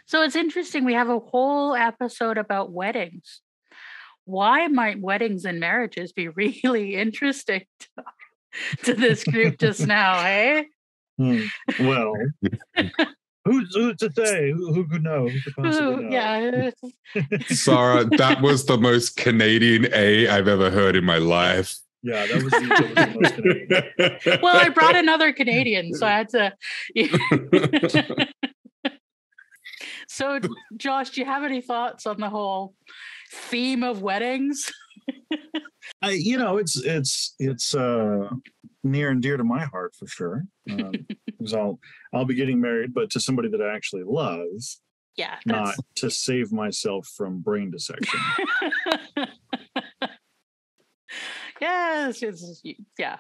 So it's interesting. We have a whole episode about weddings. Why might weddings and marriages be really interesting to this group just now, hey? Well, who's to say? Who could know? Who could possibly know? Yeah. Sara, that was the most Canadian A I've ever heard in my life. Yeah, that was the most Canadian. Well, I brought another Canadian, so I had to. So, Josh, do you have any thoughts on the whole theme of weddings? It's near and dear to my heart for sure. Because I'll be getting married, but to somebody that I actually love. Yeah, not to save myself from brain dissection. Yes, yeah.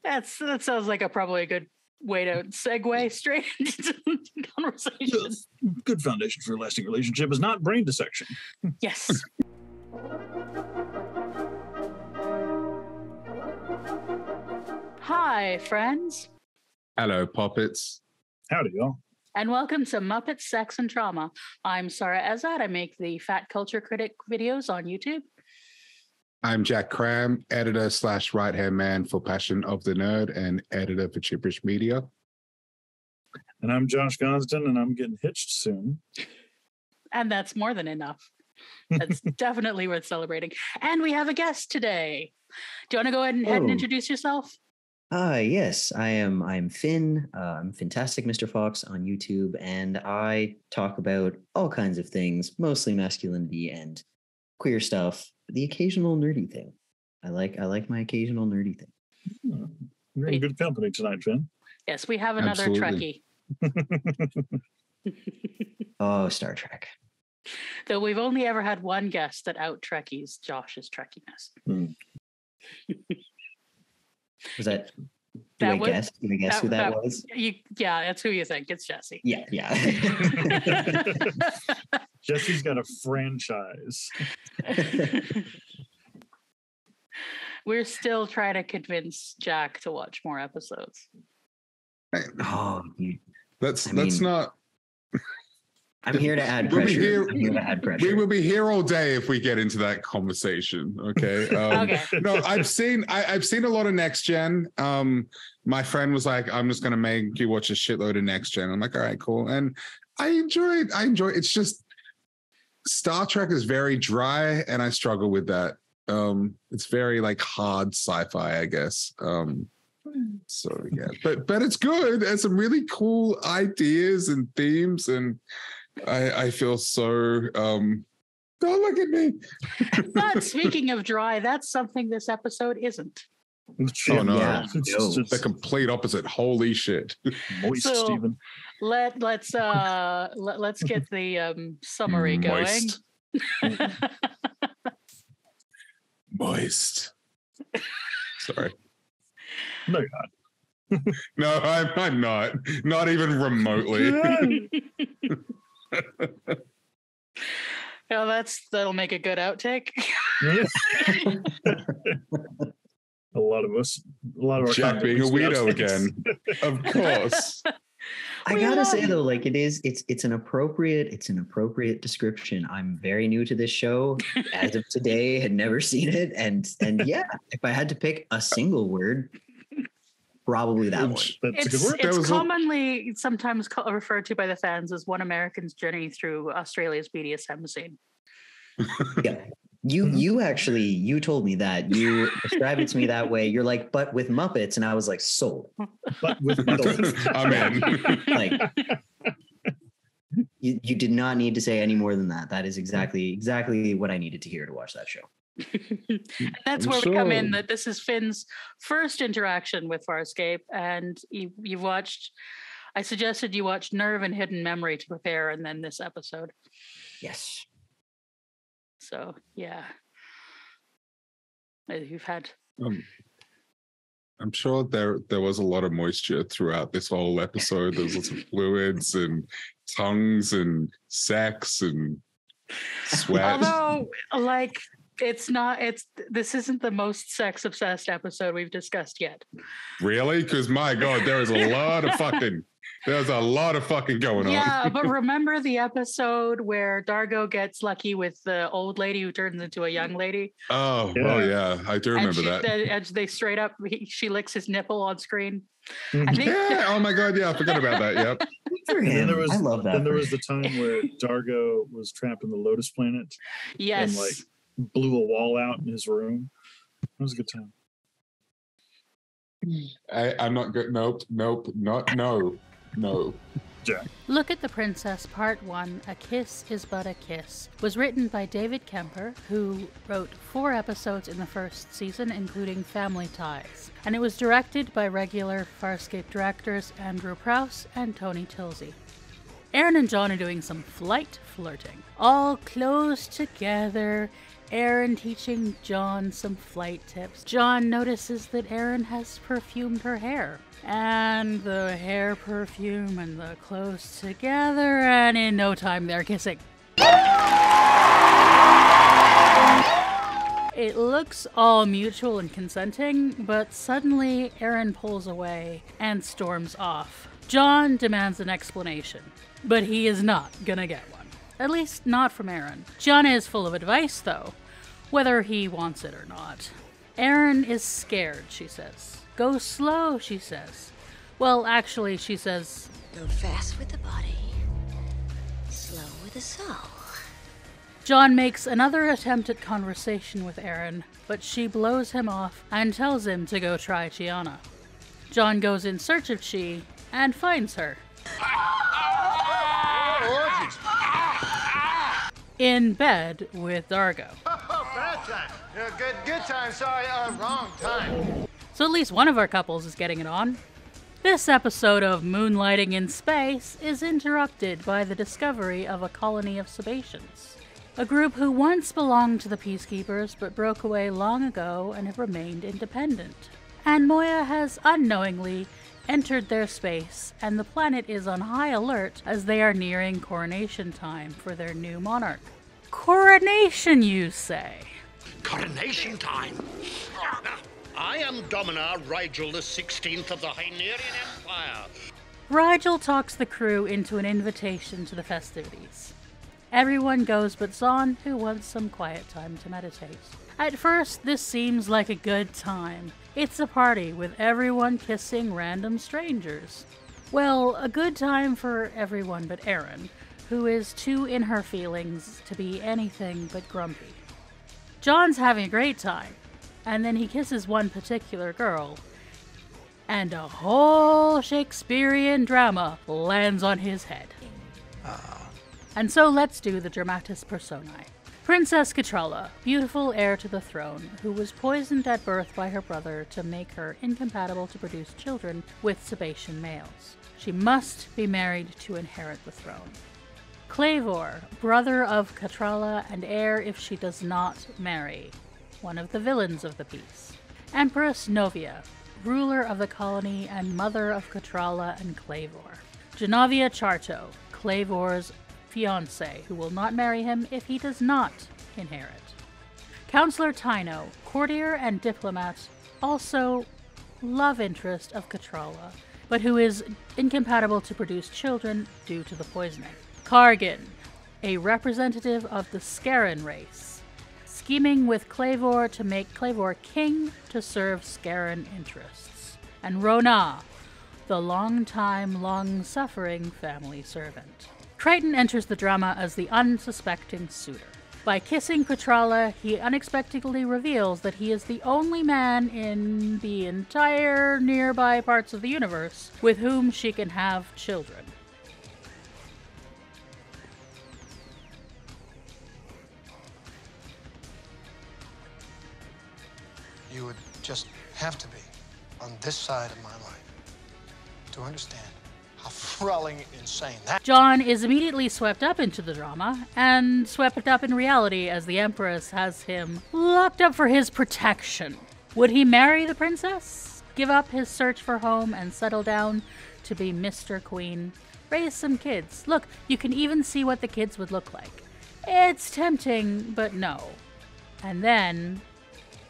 That sounds like probably a good way to segue straight into conversation. Yes. Good foundation for a lasting relationship is not brain dissection. Yes. Hi, friends. Hello, puppets. Howdy, y'all. And welcome to Muppets, Sex, and Trauma. I'm Sara Ezzat. I make the Fat Culture Critic videos on YouTube. I'm Jack Kramme, editor / right-hand man for Passion of the Nerd and editor for Chipperish Media. And I'm Josh Gosdin, and I'm getting hitched soon. And that's more than enough. That's definitely worth celebrating. And we have a guest today. Do you want to go ahead and introduce yourself? Yes, I'm Finn. I'm Finntastic Mr Fox on YouTube, and I talk about all kinds of things, mostly masculinity and queer stuff. The occasional nerdy thing. I like my occasional nerdy thing. You're in good company tonight, Finn. Yes, we have another Absolutely. Trekkie. Oh, Star Trek. Though we've only ever had one guest that out Trekkies Josh's Trekkiness. Was that? Do I guess who that was? Yeah, that's who you think. It's Jesse. Yeah. Jesse's got a franchise. We're still trying to convince Jack to watch more episodes. Let's not. I'm here to add pressure. We will be here all day if we get into that conversation. Okay. Okay. No, I've seen a lot of Next Gen. My friend was like, "I'm just gonna make you watch a shitload of Next Gen." I'm like, "All right, cool." And I enjoy it. It's just Star Trek is very dry, and I struggle with that. It's very like hard sci-fi, I guess. So yeah, but it's good. It's some really cool ideas and themes, and I feel so don't look at me. But speaking of dry, that's something this episode isn't. Oh no, Yeah, it's the complete opposite. Holy shit. Moist, So, Stephen. Let's get the summary going. Moist. Sorry. No, you're not. No, I'm not. Not even remotely. Yeah, that'll make a good outtake. A lot of our Jack being a weirdo again. Of course. I gotta say though, like it's an appropriate description. I'm very new to this show. As of today, had never seen it, and yeah, if I had to pick a single word, probably that one. That's a good word. It's commonly sometimes referred to by the fans as one American's journey through Australia's BDSM scene. Yeah. You actually, you told me that. You described it to me that way. You're like, but with Muppets. And I was like, sold. But with Muppets. I'm in. Like, you did not need to say any more than that. That is exactly what I needed to hear to watch that show. And that's where we come in, that this is Finn's first interaction with Farscape. And you've watched, I suggested you watch Nerve and Hidden Memory to prepare, and then this episode. Yes. So, yeah. You've had... I'm sure there was a lot of moisture throughout this whole episode. There's lots of fluids and tongues and sex and sweat. Although, like, this isn't the most sex-obsessed episode we've discussed yet. Really? Because, my God, there is a lot of fucking... There's a lot of fucking going on. Yeah, but remember the episode where Dargo gets lucky with the old lady who turns into a young lady? Oh, yeah, I do remember that. And they straight up, she licks his nipple on screen. Mhm. I think. Yeah. Oh my God. Yeah, I forgot about that. Yep. And then there was, I love that. Then there was the time where Dargo was trapped in the Lotus Planet. Yes. And like blew a wall out in his room. That was a good time. I'm not good. Nope. No. Jack. Look at the Princess Part 1, A Kiss is But a Kiss, was written by David Kemper, who wrote 4 episodes in the first season, including Family Ties. And it was directed by regular Farscape directors Andrew Prouse and Tony Tilsey. Aeryn and John are doing some flight flirting. All close together, Aeryn teaching John some flight tips. John notices that Aeryn has perfumed her hair. And the hair perfume and the clothes together, and in no time they're kissing. It looks all mutual and consenting, but suddenly Aeryn pulls away and storms off. John demands an explanation, but he is not gonna get one. At least not from Aeryn. John is full of advice, though, whether he wants it or not. Aeryn is scared, she says. Go slow, she says. Well, actually, she says, go fast with the body, slow with the soul. John makes another attempt at conversation with Aeryn, but she blows him off and tells him to go try Chiana. John goes in search of Chi and finds her. In bed with Dargo. Bad time. Good time. Sorry, wrong time. So at least one of our couples is getting it on. This episode of Moonlighting in Space is interrupted by the discovery of a colony of Sebaceans, a group who once belonged to the Peacekeepers but broke away long ago and have remained independent. And Moya has unknowingly entered their space, and the planet is on high alert as they are nearing coronation time for their new monarch. Coronation, you say? Coronation time. I am Dominar Rigel the 16th of the Hynerian Empire. Rigel talks the crew into an invitation to the festivities. Everyone goes but Zahn, who wants some quiet time to meditate. At first, this seems like a good time. It's a party with everyone kissing random strangers. Well, a good time for everyone but Aeryn, who is too in her feelings to be anything but grumpy. John's having a great time, and then he kisses one particular girl, and a whole Shakespearian drama lands on his head. And so let's do the dramatis personae. Princess Catralla, beautiful heir to the throne, who was poisoned at birth by her brother to make her incompatible to produce children with Sebacean males. She must be married to inherit the throne. Clavor, brother of Catralla and heir if she does not marry, one of the villains of the piece. Empress Novia, ruler of the colony and mother of Catralla and Clavor. Genovia Charto, Clavor's fiancée, who will not marry him if he does not inherit. Counselor Tyno, courtier and diplomat, also love interest of Catralla, but who is incompatible to produce children due to the poisoning. Kargan, a representative of the Scaran race, scheming with Clavor to make Clavor king to serve Scaran interests. And Rona, the long-time, long-suffering family servant. Crichton enters the drama as the unsuspecting suitor. By kissing Catralla, he unexpectedly reveals that he is the only man in the entire nearby parts of the universe with whom she can have children. You would just have to be on this side of my life to understand how frowning insane that. John is immediately swept up into the drama, and swept up in reality as the Empress has him locked up for his protection. Would he marry the princess? Give up his search for home and settle down to be Mr. Queen? Raise some kids. Look, you can even see what the kids would look like. It's tempting, but no. And then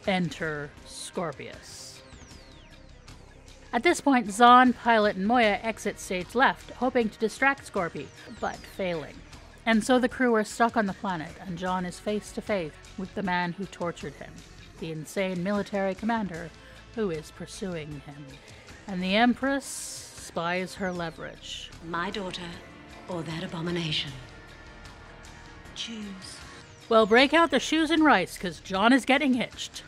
enter Scorpius. At this point, Zahn, Pilot, and Moya exit stage left, hoping to distract Scorpy, but failing. And so the crew are stuck on the planet, and John is face to face with the man who tortured him, the insane military commander who is pursuing him. And the Empress spies her leverage. My daughter or that abomination. Choose. Well, break out the shoes and rice, because John is getting hitched.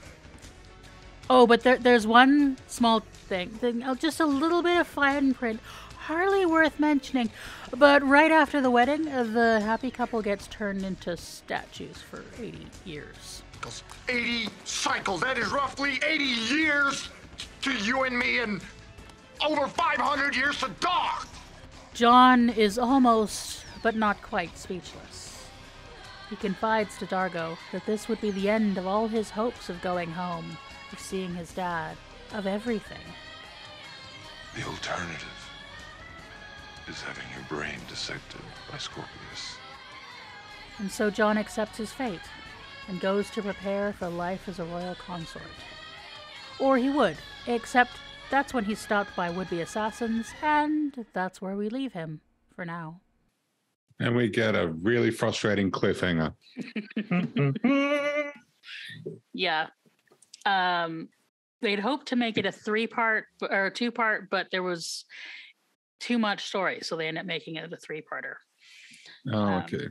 Oh, but there's one small thing, just a little bit of fine print, hardly worth mentioning. But right after the wedding, the happy couple gets turned into statues for 80 years. 80 cycles, that is roughly 80 years to you and me, and over 500 years to Darth. John is almost, but not quite, speechless. He confides to Dargo that this would be the end of all his hopes of going home, of seeing his dad, of everything. The alternative is having your brain dissected by Scorpius. And so John accepts his fate and goes to prepare for life as a royal consort. Or he would, except that's when he's stopped by would-be assassins, and that's where we leave him for now. And we get a really frustrating cliffhanger. Yeah. They'd hoped to make it a 3-part or 2-part, but there was too much story, so they ended up making it a 3-parter. Oh, okay.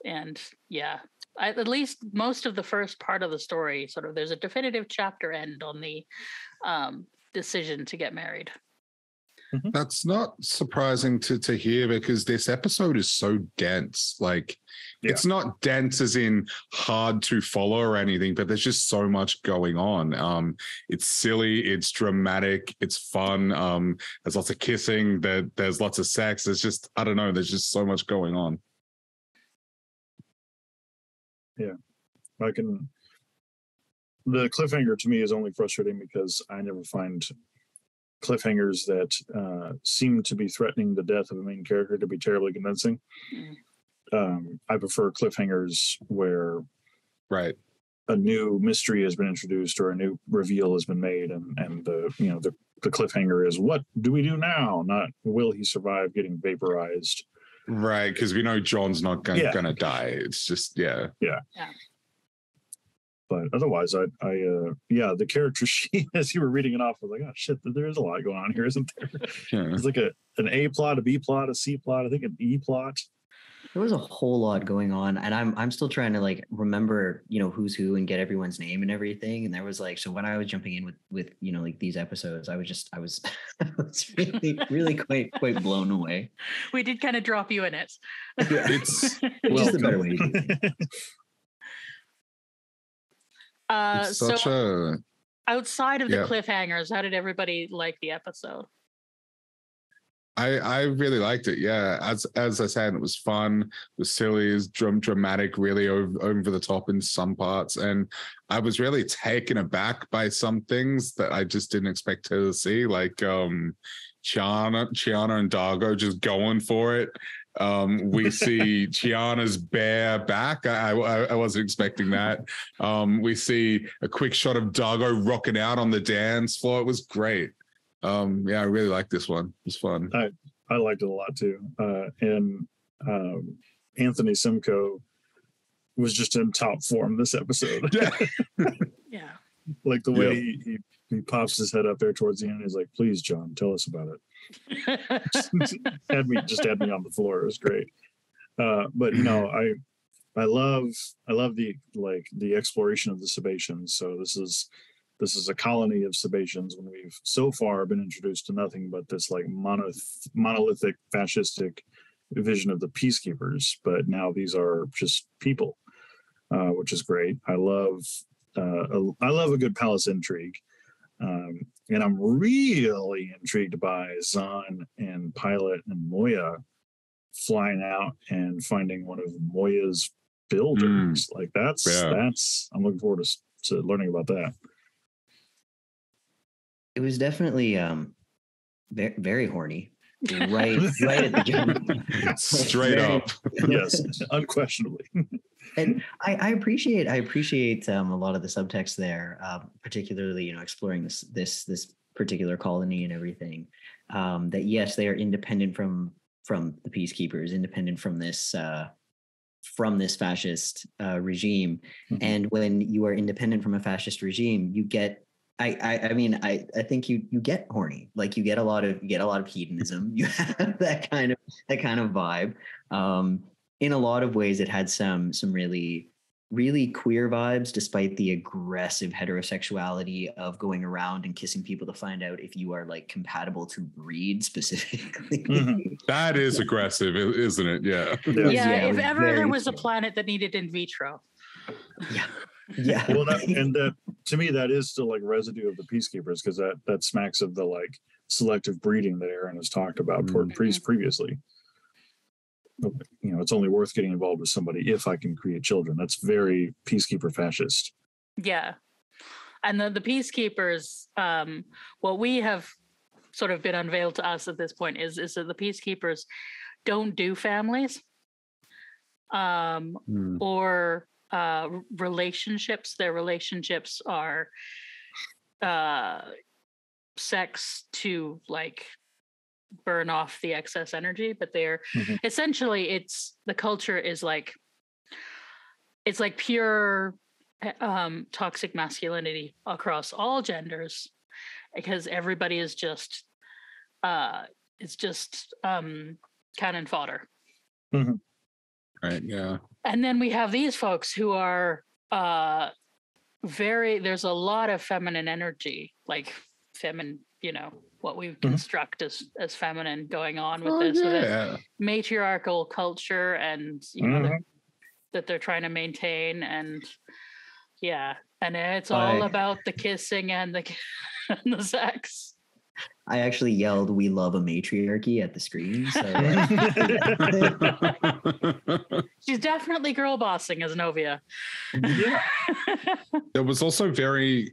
And yeah, at least most of the first part of the story, sort of, there's a definitive chapter end on the decision to get married. That's not surprising to hear, because this episode is so dense. Like, it's not dense as in hard to follow or anything, but there's just so much going on. It's silly, it's dramatic, it's fun. There's lots of kissing, there's lots of sex. There's just, I don't know, there's just so much going on. Yeah. The cliffhanger to me is only frustrating because I never find cliffhangers that seem to be threatening the death of a main character to be terribly convincing. I prefer cliffhangers where a new mystery has been introduced or a new reveal has been made, and the cliffhanger is, what do we do now? Not, will he survive getting vaporized? Right, because we know John's not gonna die. It's just yeah. But otherwise, the character sheet, as you were reading it off, I was like, oh shit, there is a lot going on here, isn't there? Yeah. It's like an A plot, a B plot, a C plot, I think an E plot. There was a whole lot going on, and I'm still trying to like remember, who's who and get everyone's name and everything. And there was like, so when I was jumping in with like these episodes, I was really quite blown away. We did kind of drop you in it. It's just the better way to do it. Outside of the cliffhangers, how did everybody like the episode? I really liked it. Yeah, as I said, it was fun, it was silly, it was dramatic, really over the top in some parts, and I was really taken aback by some things that I just didn't expect to see, like Chiana and Dargo just going for it. We see Chiana's bare back. I wasn't expecting that. We see a quick shot of Dargo rocking out on the dance floor. It was great. I really liked this one. It was fun. I liked it a lot too. And Anthony Simcoe was just in top form this episode. Yeah. Like the way he pops his head up there towards the end. He's like, please, John, tell us about it. had me on the floor. It was great. But I love the exploration of the Sebaceans. So this is a colony of Sebaceans when we've so far been introduced to nothing but this like monolithic fascistic vision of the peacekeepers. But now these are just people, which is great. I love a good palace intrigue. And I'm really intrigued by Zahn and Pilot and Moya flying out and finding one of Moya's builders. Like that's I'm looking forward to learning about that. It was definitely very, very horny. Right at the jump. Straight up. Yes, unquestionably. And I appreciate a lot of the subtext there, particularly exploring this particular colony and everything. That yes, they are independent from the peacekeepers, independent from this fascist regime. Mm-hmm. And when you are independent from a fascist regime, you get I think you get horny. Like you get a lot of hedonism. You have that kind of vibe. In a lot of ways, it had some really, really queer vibes, despite the aggressive heterosexuality of going around and kissing people to find out if you are like compatible to breed specifically. Mm-hmm. That is aggressive, isn't it? Yeah. Yeah, if ever there was a planet that needed in vitro. Yeah. Well, that to me, that is still like residue of the peacekeepers, because that smacks of the like selective breeding that Aeryn has talked about previously. You know, it's only worth getting involved with somebody if I can create children. That's very peacekeeper fascist. Yeah. And the peacekeepers, what we have sort of been unveiled to us at this point is that the peacekeepers don't do families or relationships. Their relationships are sex to like burn off the excess energy, but they're essentially the culture is like it's like pure toxic masculinity across all genders, because everybody is just cannon fodder. Right. Yeah. And then we have these folks who are there's a lot of feminine energy, like feminine, you know, what we construct as feminine going on with this with a matriarchal culture, and you know that they're trying to maintain, and and it's all about the kissing and the sex. I actually yelled, "We love a matriarchy" at the screen. So she's definitely girl bossing as Novia. Yeah. There was also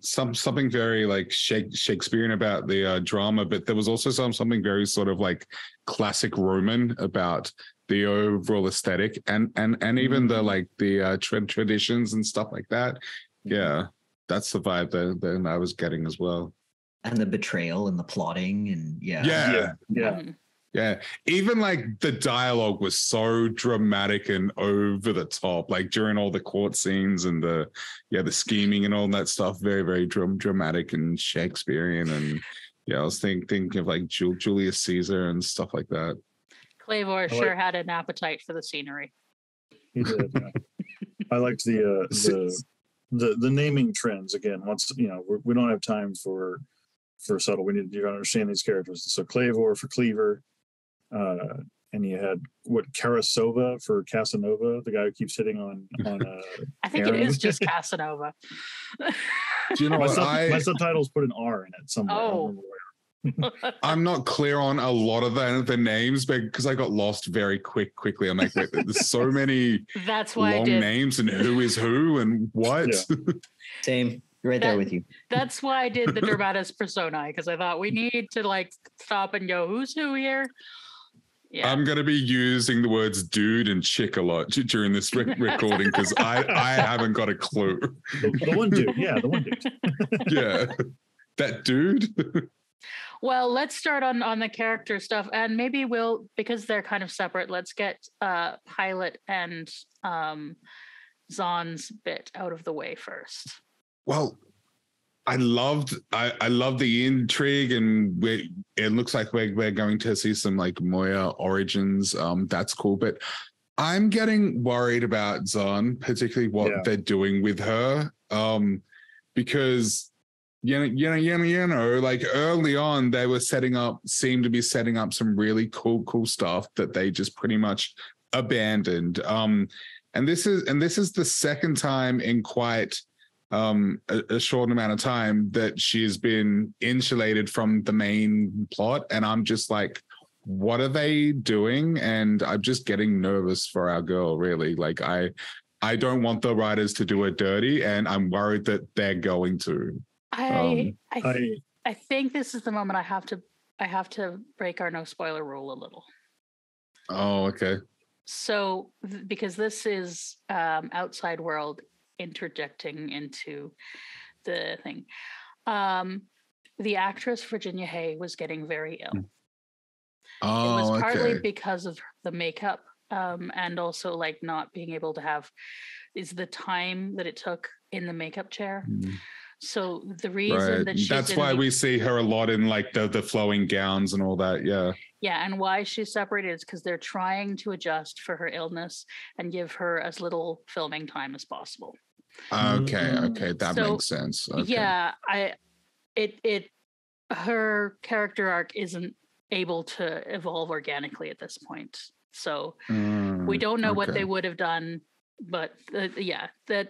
something very like Shakespearian about the drama, but there was also something very sort of like classic Roman about the overall aesthetic and even the like the traditions and stuff like that. Yeah, that's the vibe that I was getting as well. And the betrayal and the plotting and yeah. Even like the dialogue was so dramatic and over the top, like during all the court scenes and the scheming and all that stuff. Very, very dramatic and Shakespearean. And I was thinking of like Julius Caesar and stuff like that. Clavor sure had an appetite for the scenery. He did. I liked the naming trends again. Once we don't have time for subtle. We need to understand these characters. So Clavor for Cleaver, and you had Karasova for Casanova, the guy who keeps hitting on I think Aeryn. It is just Casanova. Do you know what? My subtitles put an R in it somewhere. Oh. I'm not clear on a lot of the names, because I got lost very quickly. I'm like, wait, there's so many long names and who is who and what. Yeah. Same. Right there with you. That's why I did the Dramatis Personae, because I thought we need to like stop and go, who's who here? Yeah. I'm going to be using the words dude and chick a lot during this recording, because I haven't got a clue. The one dude. Yeah, the one dude. Yeah. That dude. Well, let's start on the character stuff, and maybe because they're kind of separate, let's get Pilot and Zahn's bit out of the way first. Well, I loved the intrigue, and it looks like we're going to see some like Moya origins. That's cool, but I'm getting worried about Zahn, particularly what they're doing with her, because like early on they seemed to be setting up some really cool stuff that they just pretty much abandoned. And this is the second time in quite a short amount of time that she's been insulated from the main plot, and I'm just like, what are they doing? And I'm just getting nervous for our girl, really. Like I don't want the writers to do it dirty, and I'm worried that they're going to. I think this is the moment I have to break our no spoiler rule a little. Oh, okay. So because this is outside world interjecting into the thing. the actress Virginia Hay was getting very ill. Oh, it was partly okay. because of the makeup, and also like not being able to have is the time that it took in the makeup chair. So the reason that she's that's why we see her a lot in like the flowing gowns and all that. Yeah, and why she's separated is because they're trying to adjust for her illness and give her as little filming time as possible. Okay, that makes sense. Okay. Yeah, her character arc isn't able to evolve organically at this point, so we don't know what they would have done. But that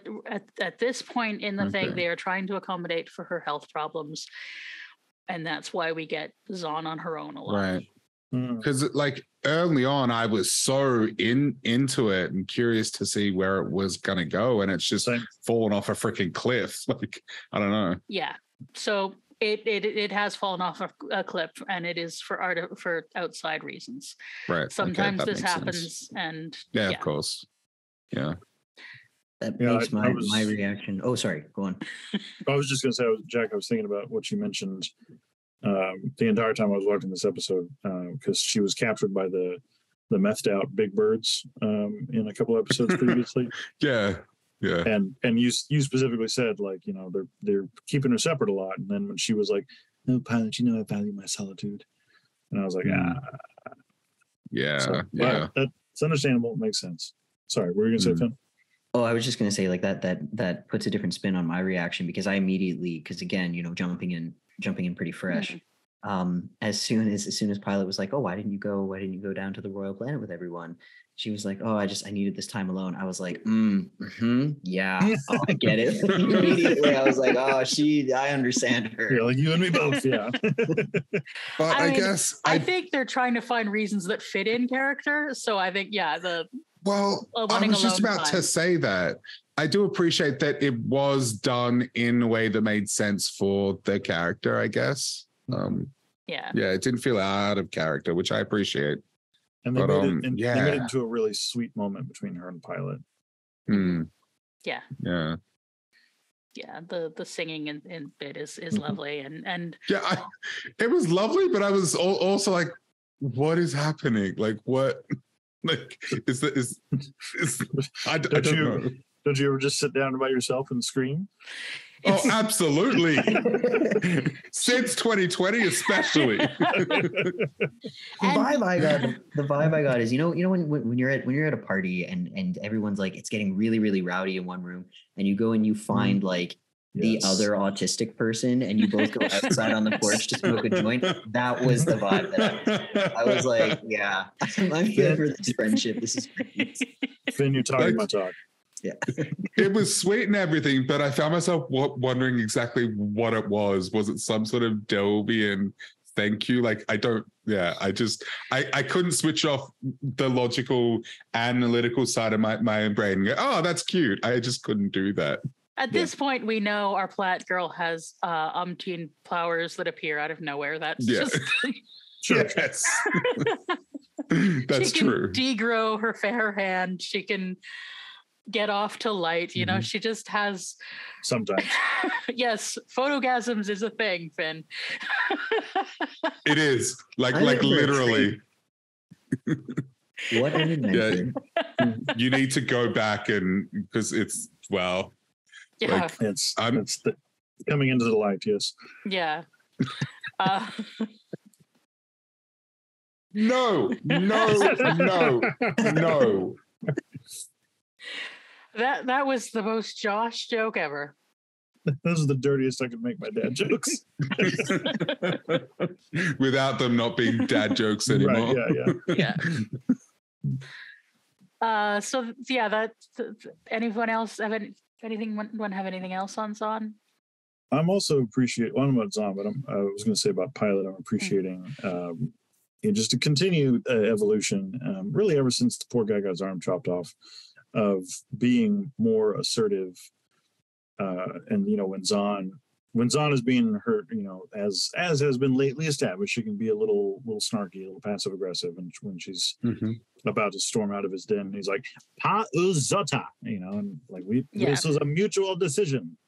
at this point in the thing, they are trying to accommodate for her health problems, and that's why we get Zahn on her own a lot. Right. Because like early on, I was so into it and curious to see where it was gonna go, and it's just fallen off a freaking cliff. Like, I don't know. Yeah. So it has fallen off a cliff, and it is for outside reasons. Right. Sometimes this happens, sense. And yeah, of course. Yeah. That makes my reaction. Oh, sorry. Go on. I was just going to say, Jack, I was thinking about what you mentioned the entire time I was watching this episode, because she was captured by the methed out big birds in a couple episodes previously. Yeah. And you specifically said, like, you know, they're keeping her separate a lot. And then when she was like, "No, pilot, you know I value my solitude," and I was like, Yeah. So, that's understandable. It makes sense. Sorry, what were you gonna say, Finn? Oh, I was just gonna say like that puts a different spin on my reaction, because I immediately, because again, you know, jumping in pretty fresh. As soon as Pilot was like, "Oh, why didn't you go down to the royal planet with everyone?" She was like, "Oh, I needed this time alone." I was like, yeah, I get it. Immediately, I was like, "Oh, I understand her." Yeah, like you and me both, yeah. But I think they're trying to find reasons that fit in character. So I think, Well, I was just about to say that. I do appreciate that it was done in a way that made sense for the character, I guess. Yeah, it didn't feel out of character, which I appreciate. And they made it into a really sweet moment between her and Pilot. Yeah. The singing in bit is lovely, and it was lovely, but I was also like, what is happening? Like, what? Like, I don't know. Don't you ever just sit down by yourself and scream? Oh, absolutely. Since 2020, especially. The vibe I got is, you know when you're at a party and everyone's like, it's getting really, really rowdy in one room, and you go and you find like the other autistic person, and you both go outside on the porch to smoke a joint. That was the vibe that I was like, yeah, I'm here for this friendship. This is great. Finn, you're talking my talk. Yeah. It was sweet and everything, but I found myself wondering exactly what it was. Was it some sort of Dolby thank you? Like, I couldn't switch off the logical, analytical side of my brain and go, "Oh, that's cute." I just couldn't do that. At this point, we know our Platt girl has umpteen flowers that appear out of nowhere. That's just... Yes. That's true. She can degrow her fair hand. She can get off to light. You know, she just has... Sometimes. Yes, photogasms is a thing, Finn. It is. Like literally. What an adventure. Yeah, you need to go back because it's, well... Yeah, like, it's coming into the light. Yes. Yeah. No. That was the most Josh joke ever. This is the dirtiest I could make my dad jokes. Without them not being dad jokes anymore. Right, yeah. So that. Anyone else have anything else on Zahn? I'm also about Zahn, but I was going to say about Pilot. I'm appreciating just a continued evolution, really ever since the poor guy got his arm chopped off, of being more assertive. And when Zahn is being hurt, as has been lately established, she can be a little snarky, a little passive aggressive, and when she's about to storm out of his den, he's like, "Pa uzota," and like this was a mutual decision.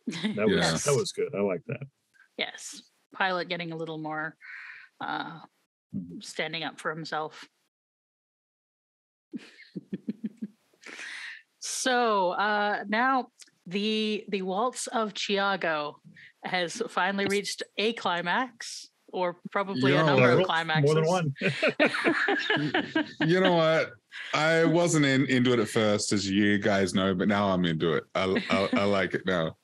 That was good. I like that. Yes. Pilot getting a little more standing up for himself. So now the Waltz of Chiago has finally reached a climax, or probably a number of climaxes. More than one. You know what? I wasn't into it at first, as you guys know, but now I'm into it. I like it now.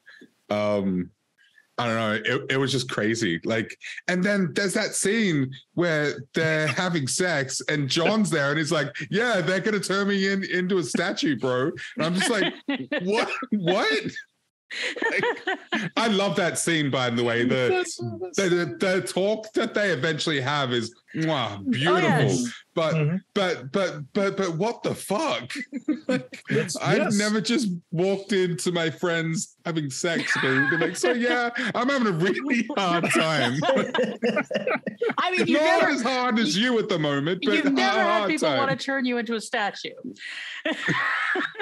I don't know. It was just crazy. Like, and then there's that scene where they're having sex and John's there and he's like, yeah, they're going to turn me into a statue, bro. And I'm just like, what? Like, I love that scene, by the way. The talk that they eventually have is beautiful. Oh, yes. But what the fuck? Like, I've never just walked into my friends having sex and be like, so yeah, I'm having a really hard time. I mean, not as hard as you at the moment, but you've never had people time. want to turn you into a statue.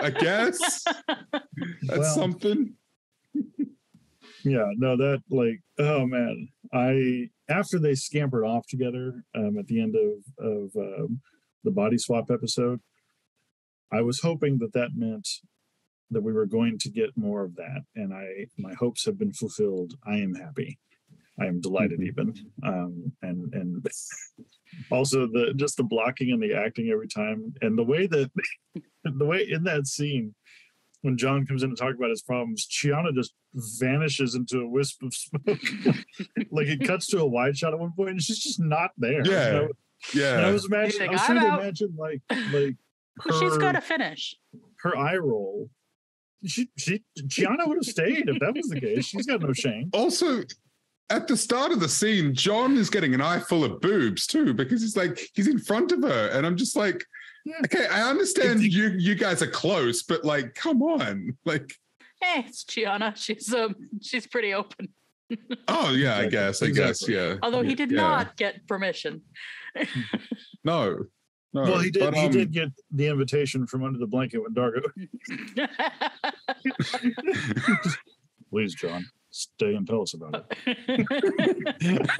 I guess that's something. Yeah, no, that, like, oh man, after they scampered off together at the end of the body swap episode, I was hoping that meant that we were going to get more of that, and my hopes have been fulfilled. I am happy. I am delighted, even, and also the blocking and the acting every time, and the way in that scene, when John comes in to talk about his problems, Chiana just vanishes into a wisp of smoke. Like it cuts to a wide shot at one point, and she's just not there. Yeah, And I was imagining, I was trying to imagine like her, she's got to finish her eye roll. Chiana would have stayed if that was the case. She's got no shame. Also, at the start of the scene, John is getting an eye full of boobs too, because he's in front of her, and I'm just like, okay, I understand you guys are close, but like, come on, like. Hey, it's Chiana. She's pretty open. Oh yeah, I guess, yeah. Although he did not get permission. No. Well, he did. He did get the invitation from under the blanket when Dargo. Please, John, stay and tell us about it.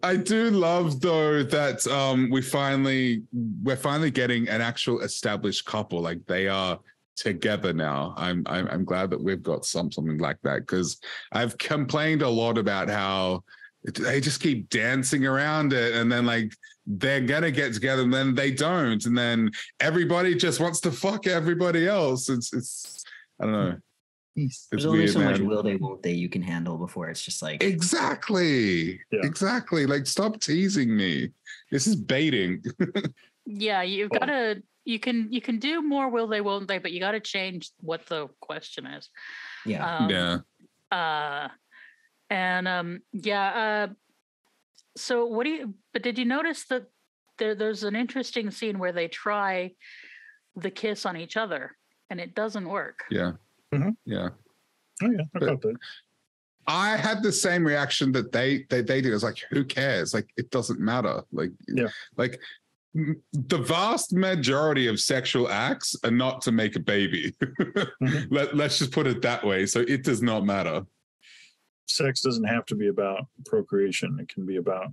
I do love though that we're finally getting an actual established couple. Like they are together now. I'm glad that we've got something like that, because I've complained a lot about how they just keep dancing around it, and then like they're gonna get together and then they don't, and then everybody just wants to fuck everybody else. It's I don't know. There's only so much will they, won't they you can handle before it's just like exactly. Like, stop teasing me. This is baiting. Yeah, you've got to. You can do more will they, won't they, but you got to change what the question is. Yeah. So what do you? But did you notice that there's an interesting scene where they try the kiss on each other and it doesn't work. Yeah. Mm-hmm. Yeah. Oh yeah, I got that. I had the same reaction that they did. It was like, who cares? Like, it doesn't matter. Like, like the vast majority of sexual acts are not to make a baby. Mm-hmm. Let's just put it that way. So it does not matter. Sex doesn't have to be about procreation. It can be about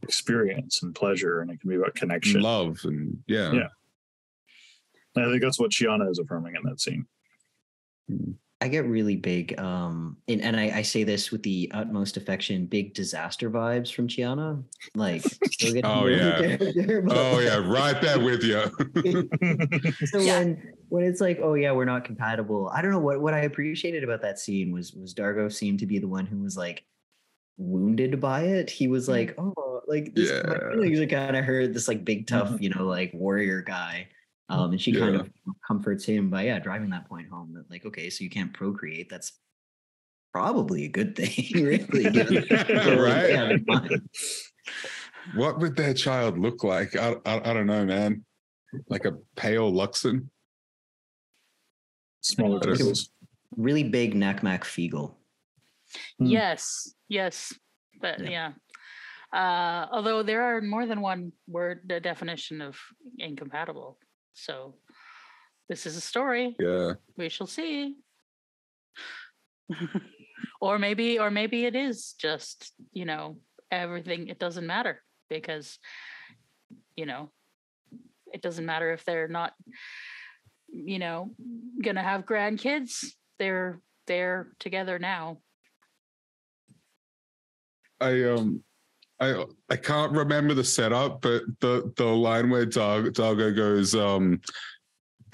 experience and pleasure, and it can be about connection, love, and yeah. And I think that's what Chiana is affirming in that scene. I get really big, and I say this with the utmost affection, big disaster vibes from Chiana. Like, right there with you. So when it's like, oh yeah, we're not compatible. I don't know what I appreciated about that scene was Dargo seemed to be the one who was like wounded by it. He was like, oh, like this, my feelings are kind of hurt. This like big tough, like warrior guy. And she kind of comforts him by driving that point home that like, okay, so you can't procreate. That's probably a good thing, really. Right? What would their child look like? I don't know, man. Like a pale Luxon? Smaller tentacles. Really big Nakmak Feegle. Yes. But although there are more than one word definition of incompatible. So this is a story. Yeah. We shall see. Or maybe it is just, everything, it doesn't matter because, it doesn't matter if they're not, gonna have grandkids. They're together now. I can't remember the setup, but the line where Dargo goes,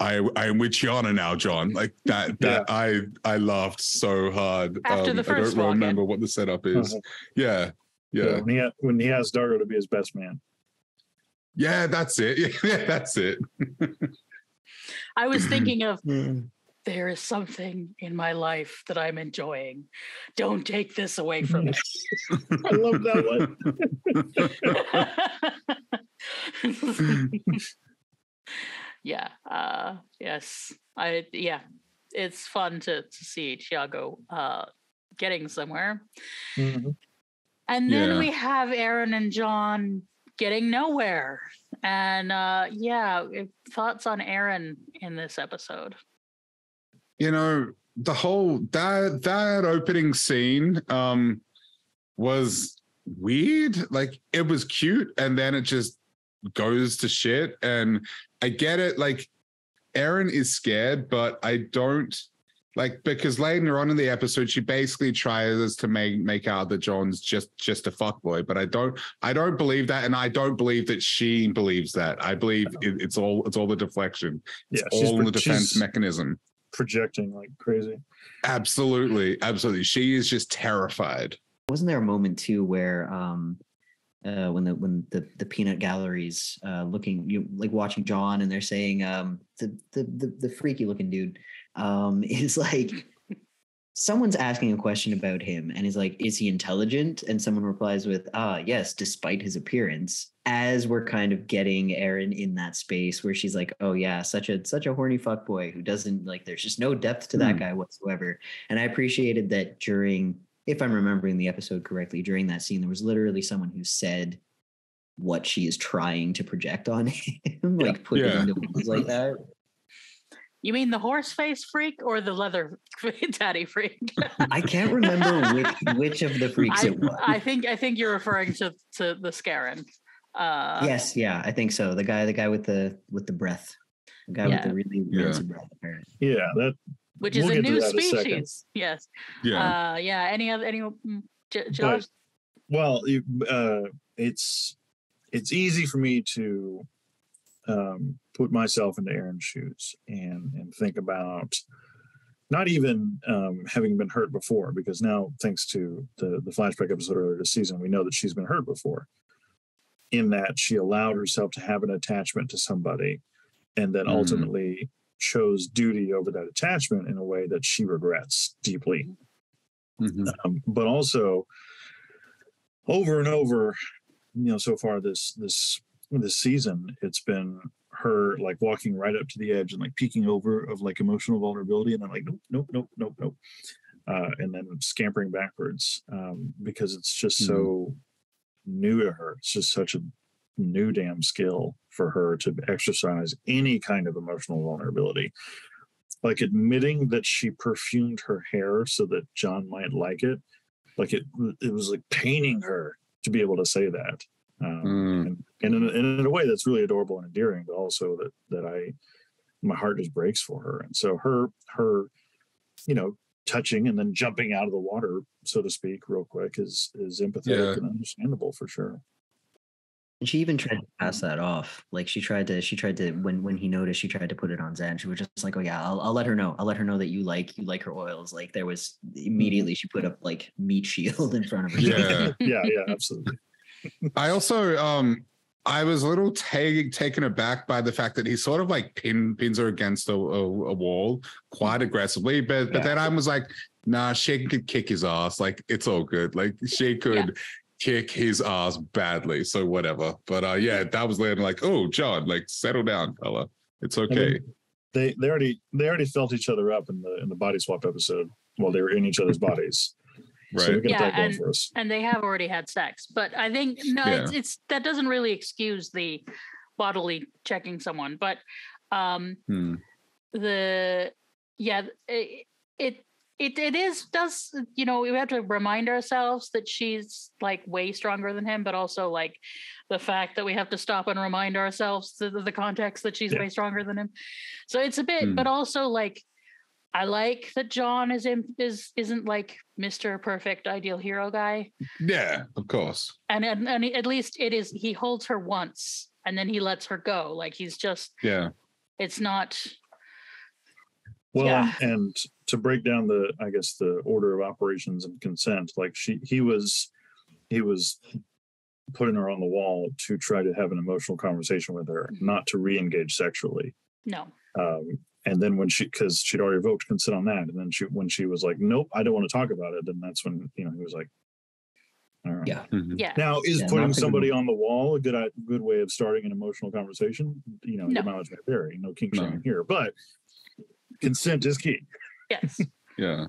I'm with Gianna now, John. Like that I laughed so hard. After the first I don't remember what the setup is. Yeah. When he has Dargo to be his best man. Yeah, that's it. Yeah, that's it. I was thinking of there is something in my life that I'm enjoying. Don't take this away from me. I love that one. Yeah. Yes. It's fun to see Thiago getting somewhere. Mm-hmm. And then we have Aeryn and John getting nowhere. And thoughts on Aeryn in this episode? The whole that opening scene was weird. Like it was cute, and then it just goes to shit. And I get it. Like Aeryn is scared, but I don't because later on in the episode she basically tries to make out that John's just a fuckboy. But I don't believe that, and I don't believe that she believes that. I believe it's all the deflection. It's all the defense mechanism. Projecting like crazy. Absolutely. She is just terrified. Wasn't there a moment too where when the peanut gallery's watching John and they're saying the freaky looking dude is like someone's asking a question about him and he's like, is he intelligent? And someone replies with, yes, despite his appearance, as we're kind of getting Aeryn in that space where she's like, oh yeah, such a horny fuckboy who doesn't there's just no depth to that guy whatsoever. And I appreciated that during, if I'm remembering the episode correctly, during that scene, there was literally someone who said what she is trying to project on him, put it into words like that. You mean the horse face freak or the leather daddy freak? I can't remember which of the freaks it was. I think you're referring to the Scaran. Yes, yeah, I think so. The guy with the breath, the guy with the really rancid breath. Apparently. Yeah, that. Which is a new species. Yes. Yeah. Any Josh? Well, it's easy for me to put myself into Aeryn's shoes and think about not even having been hurt before, because now, thanks to the flashback episode earlier this season, we know that she's been hurt before, in that she allowed herself to have an attachment to somebody and then ultimately chose duty over that attachment in a way that she regrets deeply. Mm-hmm. But also over and over, so far this season, it's been her walking right up to the edge and peeking over of emotional vulnerability, and I'm like, nope, and then scampering backwards because it's just so new to her. It's just such a new damn skill for her to exercise any kind of emotional vulnerability. Admitting that she perfumed her hair so that John might like it. It was paining her to be able to say that. And in a way that's really adorable and endearing, but also that my heart just breaks for her. And so her touching and then jumping out of the water, so to speak, real quick is empathetic and understandable for sure. And she even tried to pass that off. She tried to when he noticed, she tried to put it on Zan. She was just like, oh yeah, I'll let her know. I'll let her know that you like her oils. There was immediately she put up meat shield in front of her. Yeah, absolutely. I also I was a little taken aback by the fact that he sort of pins her against a wall quite aggressively, but then I was like, nah, she could kick his ass. It's all good. She could kick his ass badly, so whatever. But that was later oh, John, settle down, fella. It's okay. They already felt each other up in the body swap episode while they were in each other's bodies. Right. So we got that going for us. And they have already had sex, but I think it's that doesn't really excuse the bodily checking someone. But does, you know, we have to remind ourselves that she's like way stronger than him, but also like the fact that we have to stop and remind ourselves the context that she's way stronger than him. So it's a bit, but also like, I like that John isn't like Mr. Perfect ideal hero guy. Yeah, of course. And at least he holds her once and then he lets her go. Like he's just, it's not. Well, and to break down the order of operations and consent, like he was putting her on the wall to try to have an emotional conversation with her, not to re-engage sexually. No. And then because she'd already revoked consent on that, and then when she was like, "Nope, I don't want to talk about it," then that's when he was like, "All right." Yeah. Yeah. Now, is putting somebody on the wall a good way of starting an emotional conversation? No. Acknowledge my theory. No kink shaming here, but consent is key. Yes. Yeah.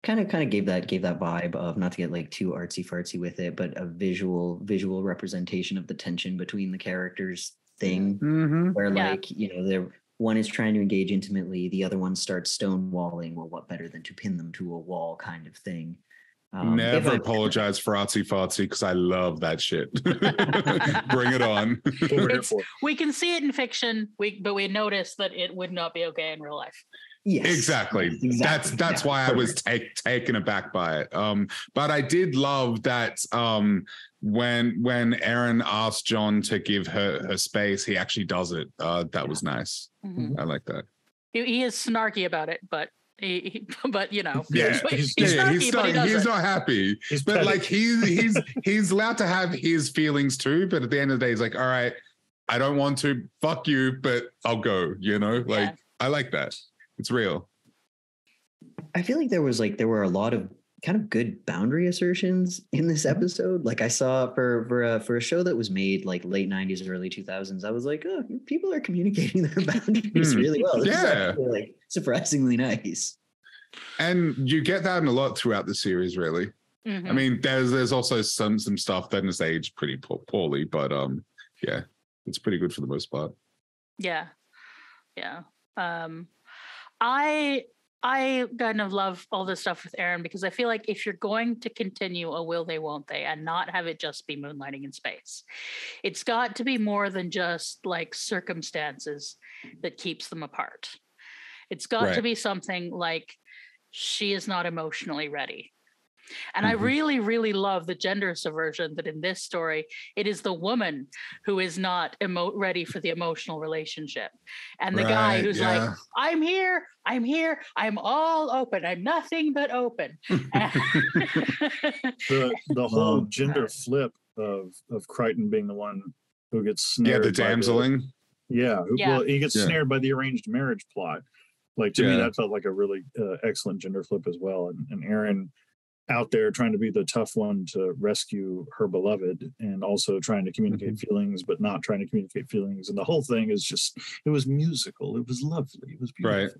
Kind of gave that vibe of, not to get like too artsy fartsy with it, but a visual representation of the tension between the characters thing, where like one is trying to engage intimately, the other one starts stonewalling. Well, what better than to pin them to a wall, kind of thing. Never apologize for artsy fartsy, because I love that shit. Bring it on. We can see it in fiction, but we notice that it would not be okay in real life. Yes, exactly. That's why I was taken aback by it. But I did love that when Aeryn asked John to give her space, he actually does it. That was nice. I like that. He is snarky about it, but he's not happy. But like he's allowed to have his feelings too. But at the end of the day, he's like, all right, I don't want to, fuck you, but I'll go. I like that. It's real. I feel like there were a lot of kind of good boundary assertions in this episode. Like I saw for a show that was made like late 90s, early 2000s, I was like, oh, people are communicating their boundaries really well. This is actually, like, surprisingly nice. And you get that in a lot throughout the series, really. I mean, there's also some stuff that is aged pretty poorly, but it's pretty good for the most part. Yeah. I kind of love all this stuff with Aeryn, because I feel like if you're going to continue a will they, won't they, and not have it just be moonlighting in space, it's got to be more than just like circumstances that keeps them apart. It's got to be something like she is not emotionally ready. And I really, really love the gender subversion that in this story, it is the woman who is not ready for the emotional relationship. And the guy who's like, I'm here, I'm all open, I'm nothing but open. the whole gender flip of Crichton being the one who gets snared. The damseling. Well, he gets snared by the arranged marriage plot. Like, to me, that felt like a really excellent gender flip as well. And Aeryn out there trying to be the tough one to rescue her beloved, and also trying to communicate feelings, but not trying to communicate feelings. And the whole thing is just, it was musical. It was lovely. It was beautiful. Right.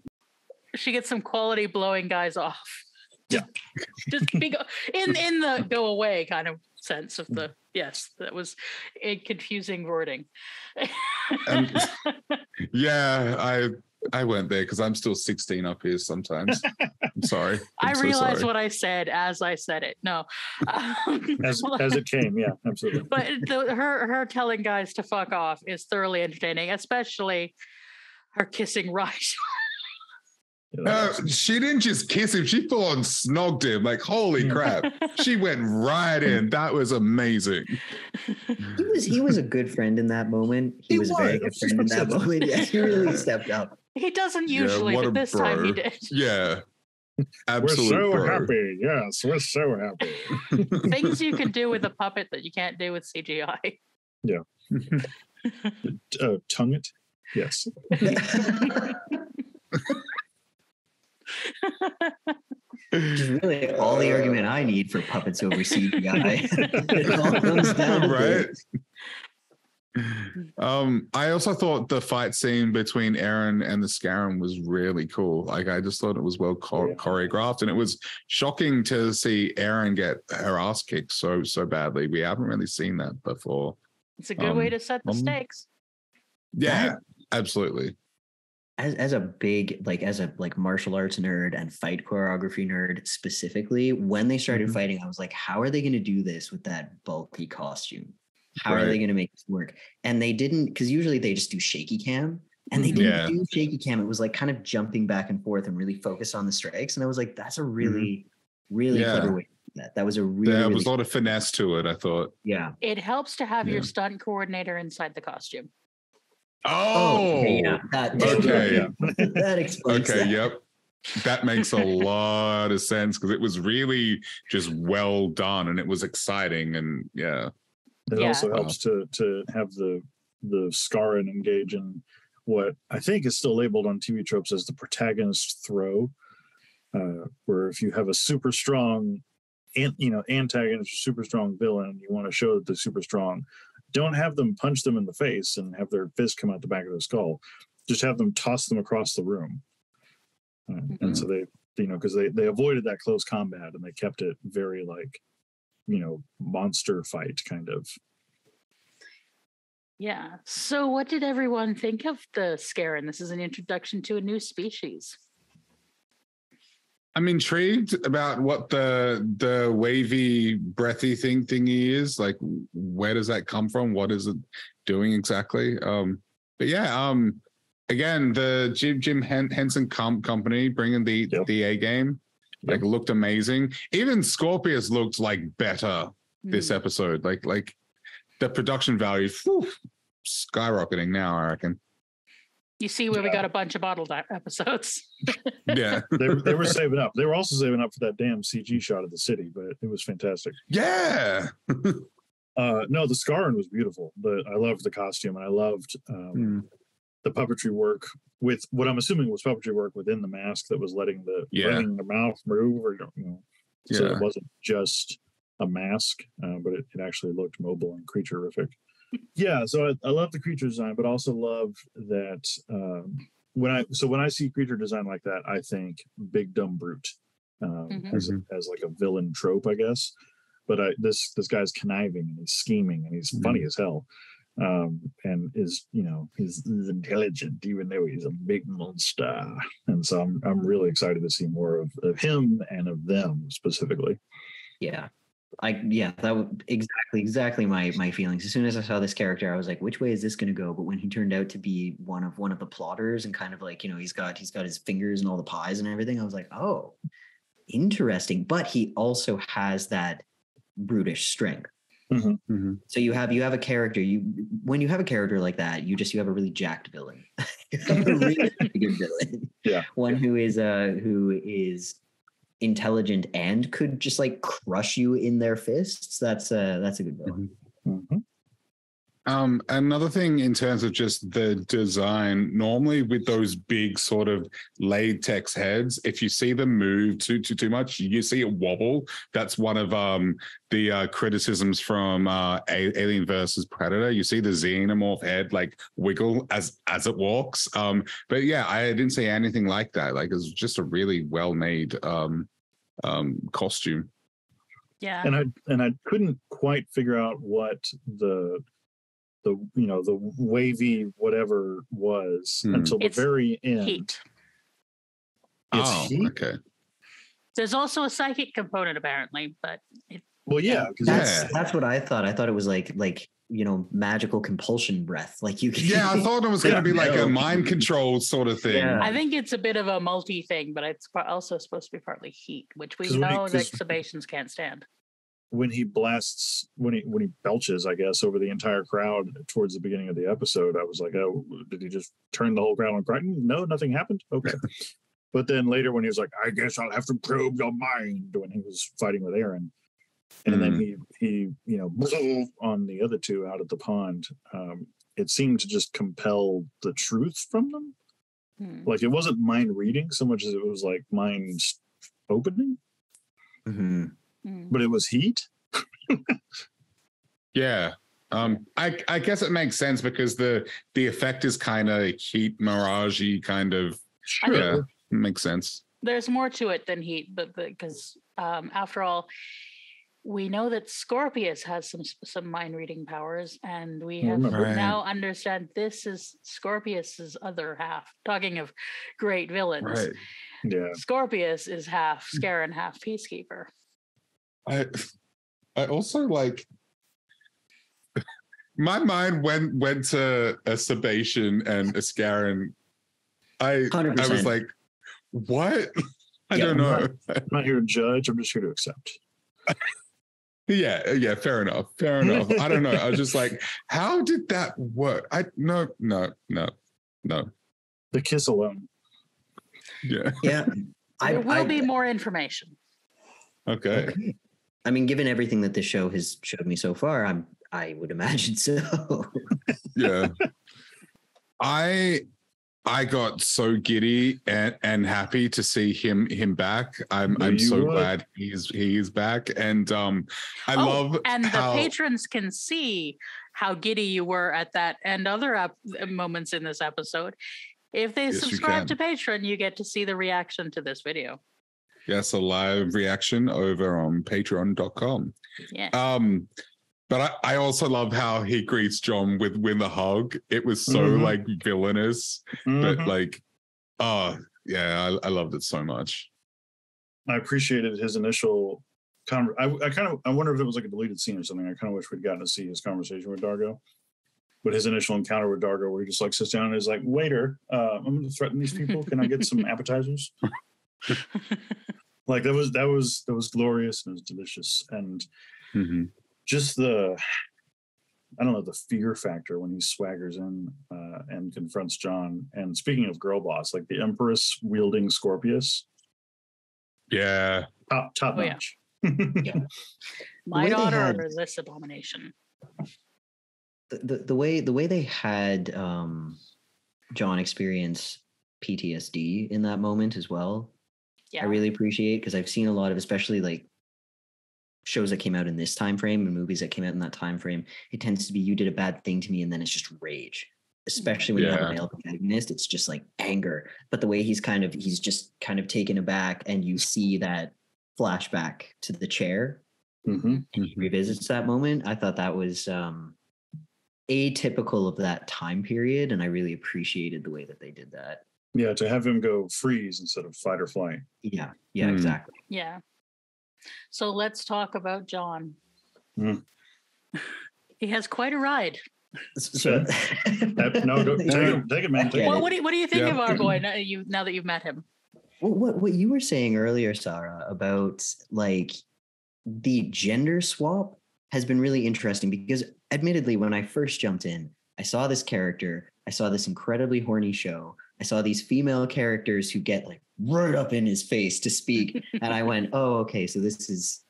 She gets some quality blowing guys off. Just in the go away kind of sense of the, that was a confusing wording. I went there because I'm still 16 up here sometimes. I'm sorry. I realized what I said as I said it. No. As it came, yeah, absolutely. But her telling guys to fuck off is thoroughly entertaining, especially her kissing Raj. She didn't just kiss him, she full on snogged him. Like, holy crap. She went right in. That was amazing. He was a good friend in that moment. He was a very good friend in that moment. Yeah, he really stepped up. He doesn't usually, but this time he did. Yeah. Absolutely. We're so happy. Yes, we're so happy. Things you can do with a puppet that you can't do with CGI. Yeah. Tongue it? Yes. Which is really all the argument I need for puppets over CGI. It all comes down to this. I also thought the fight scene between Aeryn and the Scarab was really cool. Like, I just thought it was well choreographed, and it was shocking to see Aeryn get her ass kicked so badly. We haven't really seen that before. It's a good way to set the stakes. Yeah, absolutely. as a big as a martial arts nerd and fight choreography nerd specifically, when they started fighting, I was like, how are they going to do this with that bulky costume? How are they going to make this work? And they didn't, because usually they just do shaky cam, and they didn't do shaky cam. It was like kind of jumping back and forth and really focus on the strikes. And I was like, that's a really clever way to do that. That was a really, there was a lot of finesse to it, I thought. Yeah. It helps to have your stunt coordinator inside the costume. Okay, yeah. That explains that. Yep. That makes a lot of sense, because it was really just well done and it was exciting, and it also helps to have the Scarin engage in what I think is still labeled on TV tropes as the protagonist throw, where if you have a super strong antagonist or super strong villain, you want to show that they're super strong. Don't have them punch them in the face and have their fist come out the back of their skull. Just have them toss them across the room. And so they, because they avoided that close combat and they kept it very monster fight kind of. Yeah. So what did everyone think of the Scarin? This is an introduction to a new species. I'm intrigued about what the wavy, breathy thingy is. Like, where does that come from? What is it doing exactly? But yeah, again, the Jim Henson company bringing the A game, looked amazing. Even Scorpius looked better this episode. Like the production value, skyrocketing now, I reckon. You see where we got a bunch of bottled episodes. Yeah. they were saving up. They were also saving up for that damn CG shot of the city, but it was fantastic. Yeah. No, the Scarin was beautiful. I loved the costume, and I loved the puppetry work with what I'm assuming was puppetry work within the mask that was letting the mouth move, or so it wasn't just a mask, but it actually looked mobile and creature-rific. Yeah, so I love the creature design, but also love that when I see creature design like that, I think big dumb brute as like a villain trope, I guess. But this guy's conniving and he's scheming and he's funny as hell, and is he's intelligent even though he's a big monster. And so I'm really excited to see more of him and of them specifically. Yeah. That was exactly my feelings. As soon as I saw this character, I was like, which way is this going to go? But when he turned out to be one of the plotters and kind of he's got his fingers and all the pies and everything, I was like, oh, interesting. But he also has that brutish strength. So you have a character. When you have a character like that, you have a really jacked villain. You have a really good villain. Yeah, one who is intelligent and could just crush you in their fists. That's a good villain. Another thing in terms of just the design, normally with those big sort of latex heads, if you see them move too much, you see it wobble. That's one of the criticisms from Alien versus Predator. You see the xenomorph head wiggle as it walks. But yeah, I didn't see anything like that. It was just a really well-made costume. Yeah. And I couldn't quite figure out what the wavy whatever was until the very end. Heat. It's heat? Okay. There's also a psychic component apparently, but that's what I thought. I thought it was like magical compulsion breath. I thought it was going to be like a mind control sort of thing. I think it's a bit of a multi thing, but it's also supposed to be partly heat, which we know that exhibitions can't stand. When he blasts, when he belches, I guess, over the entire crowd towards the beginning of the episode, I was like, oh, did he just turn the whole crowd on Crichton? No, nothing happened. Okay. But then later when he was like, I guess I'll have to probe your mind, when he was fighting with Aeryn. And then he on the other two out at the pond, it seemed to just compel the truth from them. It wasn't mind reading so much as it was mind opening. But it was heat. Yeah. I guess it makes sense because the effect is kind of heat mirage-y kind of. Sure. Yeah, it makes sense. There's more to it than heat, but because after all, we know that Scorpius has some mind reading powers, and we have Right. now understand this is Scorpius's other half. Talking of great villains, Right. Yeah. Scorpius is half Scarran, half Peacekeeper. I also like. My mind went to a Sebation and a Scarran. I 100%. was like, what? I Yeah, don't know. I'm not here to judge. I'm just here to accept. Yeah, fair enough. I don't know. I was just like, how did that work? No. The kiss alone. Yeah. Yeah. There will be more information. Okay. I mean, given everything that this show has showed me so far, I would imagine so. Yeah. I got so giddy and happy to see him back. I'm so glad he is back, and I love and how the patrons can see how giddy you were at that and other moments in this episode. If they subscribe to Patreon, you get to see the reaction to this video. Yes, a live reaction over on patreon.com. Yeah. But I also love how he greets John with a hug. It was so like villainous, but like, oh yeah, I loved it so much. I appreciated his initial I wonder if it was like a deleted scene or something. I kind of wish we'd gotten to see his conversation with Dargo. But his initial encounter with Dargo, where he just like sits down and is like, "Waiter, I'm going to threaten these people. Can I get some appetizers?" Like that was glorious and it was delicious, and just the fear factor when he swaggers in and confronts John. And speaking of girl boss, like the Empress wielding Scorpius, yeah, top notch. Yeah. My daughter or this abomination. The way they had John experience PTSD in that moment as well. Yeah. I really appreciate, because I've seen a lot of, especially like shows that came out in this time frame and movies that came out in that time frame. It tends to be, you did a bad thing to me, and then it's just rage. Especially when you have a male protagonist, it's just like anger. But the way he's just kind of taken aback, and you see that flashback to the chair, and he revisits that moment. I thought that was atypical of that time period, and I really appreciated the way that they did that. Yeah, to have him go freeze instead of fight or flight. Yeah, exactly. Yeah. So let's talk about John. He has quite a ride. So, no, take it, man. Well, what do you think of our boy now that you've met him? What you were saying earlier, Sara, about like the gender swap has been really interesting, because admittedly, when I first jumped in, I saw this character, I saw this incredibly horny show, I saw these female characters who get like right up in his face to speak, and I went, oh, okay, so this is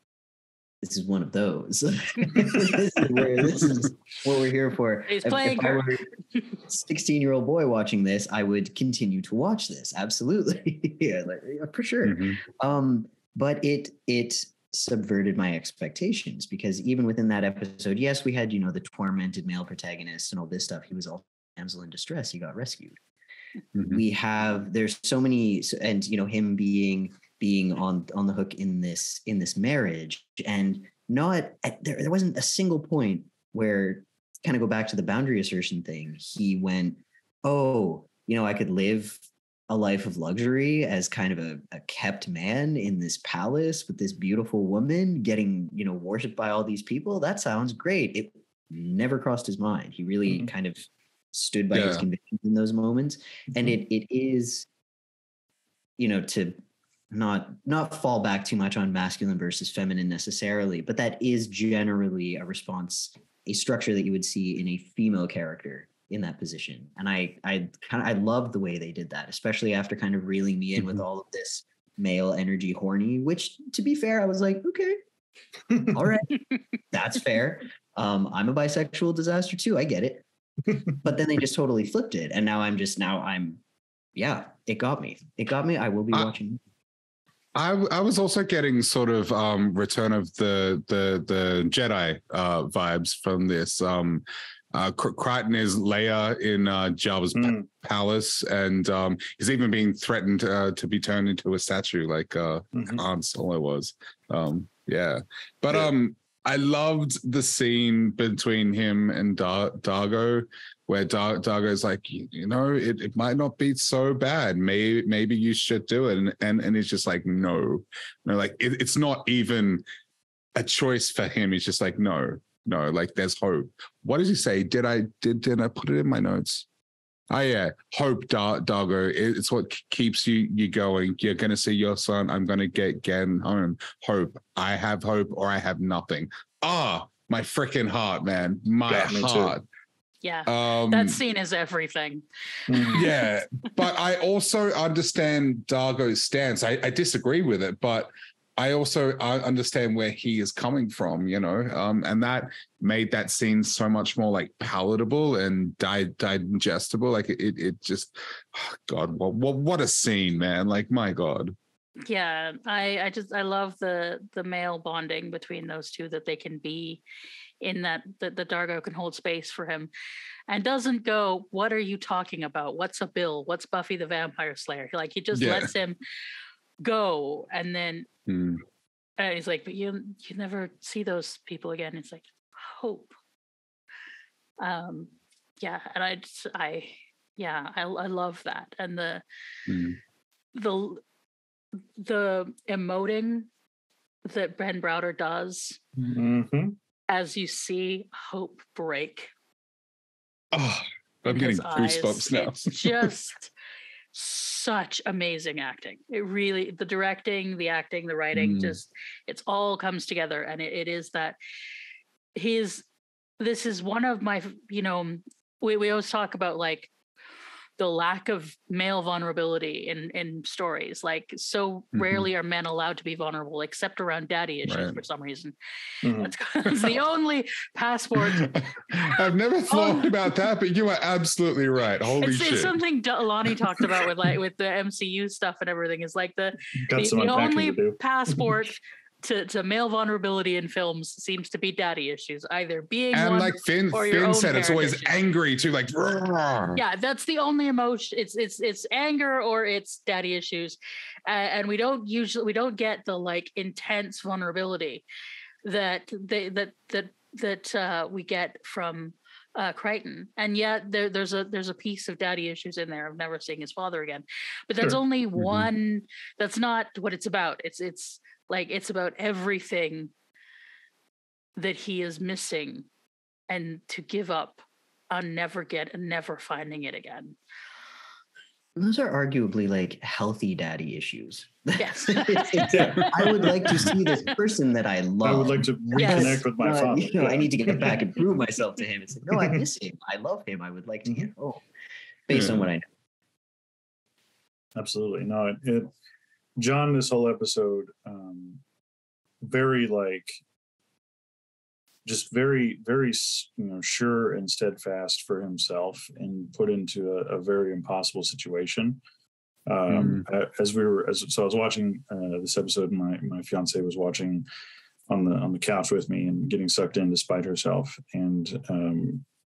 one of those. This is what we're here for. He's playing her. If I were a 16-year-old boy watching this, I would continue to watch this. Absolutely. Yeah, for sure. But it subverted my expectations, because even within that episode, yes, we had, the tormented male protagonist and all this stuff. He was also a damsel in distress. He got rescued. There's so many, and him being on the hook in this marriage, and there wasn't a single point where, kind of go back to the boundary assertion thing, he went, oh, I could live a life of luxury as kind of a kept man in this palace with this beautiful woman getting worshipped by all these people. That sounds great. It never crossed his mind. He really kind of stood by his convictions in those moments, and it is to not fall back too much on masculine versus feminine necessarily, but that is generally a structure that you would see in a female character in that position. And I love the way they did that, especially after kind of reeling me in with all of this male energy horny, which, to be fair, I was like, okay, all right, that's fair. I'm a bisexual disaster too. I get it. But then they just totally flipped it. And now it got me. I will be watching. I was also getting sort of Return of the Jedi vibes from this. Crichton is Leia in Jabba's palace, and he's even being threatened to be turned into a statue, like Han Solo was. Yeah. But I loved the scene between him and Dargo, where Dargo's like, you know, it might not be so bad. Maybe you should do it. And he's just like, no, like it's not even a choice for him. He's just like, no, like there's hope. What does he say? Did I put it in my notes? Oh yeah, hope, Dargo. It's what keeps you going. You're gonna see your son. I'm gonna get home. Hope. I have hope, or I have nothing. My freaking heart, man. My heart. Too. Yeah, that scene is everything. Yeah, but I also understand Dargo's stance. I disagree with it, but I understand where he is coming from, you know, and that made that scene so much more like palatable and digestible. Like it just, oh God, what a scene, man! Like my God. Yeah, I love the male bonding between those two, that they can be in that the Dargo can hold space for him, and doesn't go, "What are you talking about? What's a bill? What's Buffy the Vampire Slayer?" Like he just lets him go, and then he's like, "But you never see those people again." It's like hope. Yeah, and I love that, and the emoting that Ben Browder does as you see hope break. Oh, I'm getting goosebumps now. It's just such amazing acting. It really, the directing, the acting, the writing, just it's all comes together, and it is that this is one of my, you know, we always talk about like the lack of male vulnerability in stories. Like so rarely are men allowed to be vulnerable, except around daddy issues for some reason. It's the only passport. I've never thought about that, but you are absolutely right. Holy shit! It's something Lonnie talked about with the MCU stuff and everything. Is like the only passport to male vulnerability in films seems to be daddy issues, either being and one like Finn said, it's always issues. Angry too, like yeah, that's the only emotion. It's anger or it's daddy issues, and we don't get the like intense vulnerability that we get from Crichton, and yet there's a piece of daddy issues in there of never seeing his father again, but that's only one. That's not what it's about. It's like it's about everything that he is missing, and to give up on never finding it again. Those are arguably like healthy daddy issues. Yes. I would like to see this person that I love. I would like to reconnect with my father. You know, I need to get back and prove myself to him. It's like, no, I miss him. I love him. I would like to get home based on what I know. Absolutely. No, John, this whole episode, very like, just very, very, you know, sure and steadfast for himself, and put into a very impossible situation. So I was watching this episode, and my fiance was watching on the couch with me and getting sucked in despite herself. And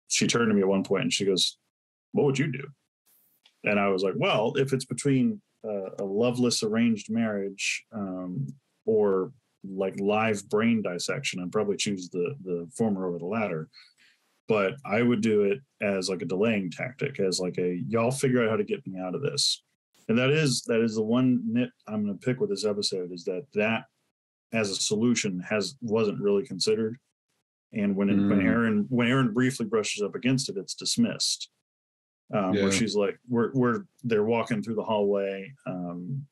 she turned to me at one point and she goes, "What would you do?" And I was like, well, if it's between a loveless arranged marriage or like live brain dissection, I'd probably choose the former over the latter. But I would do it as like a delaying tactic, as like y'all figure out how to get me out of this. And that is the one nit I'm going to pick with this episode, is that as a solution wasn't really considered. And when Aeryn briefly brushes up against it, it's dismissed. Where she's like, they're walking through the hallway, and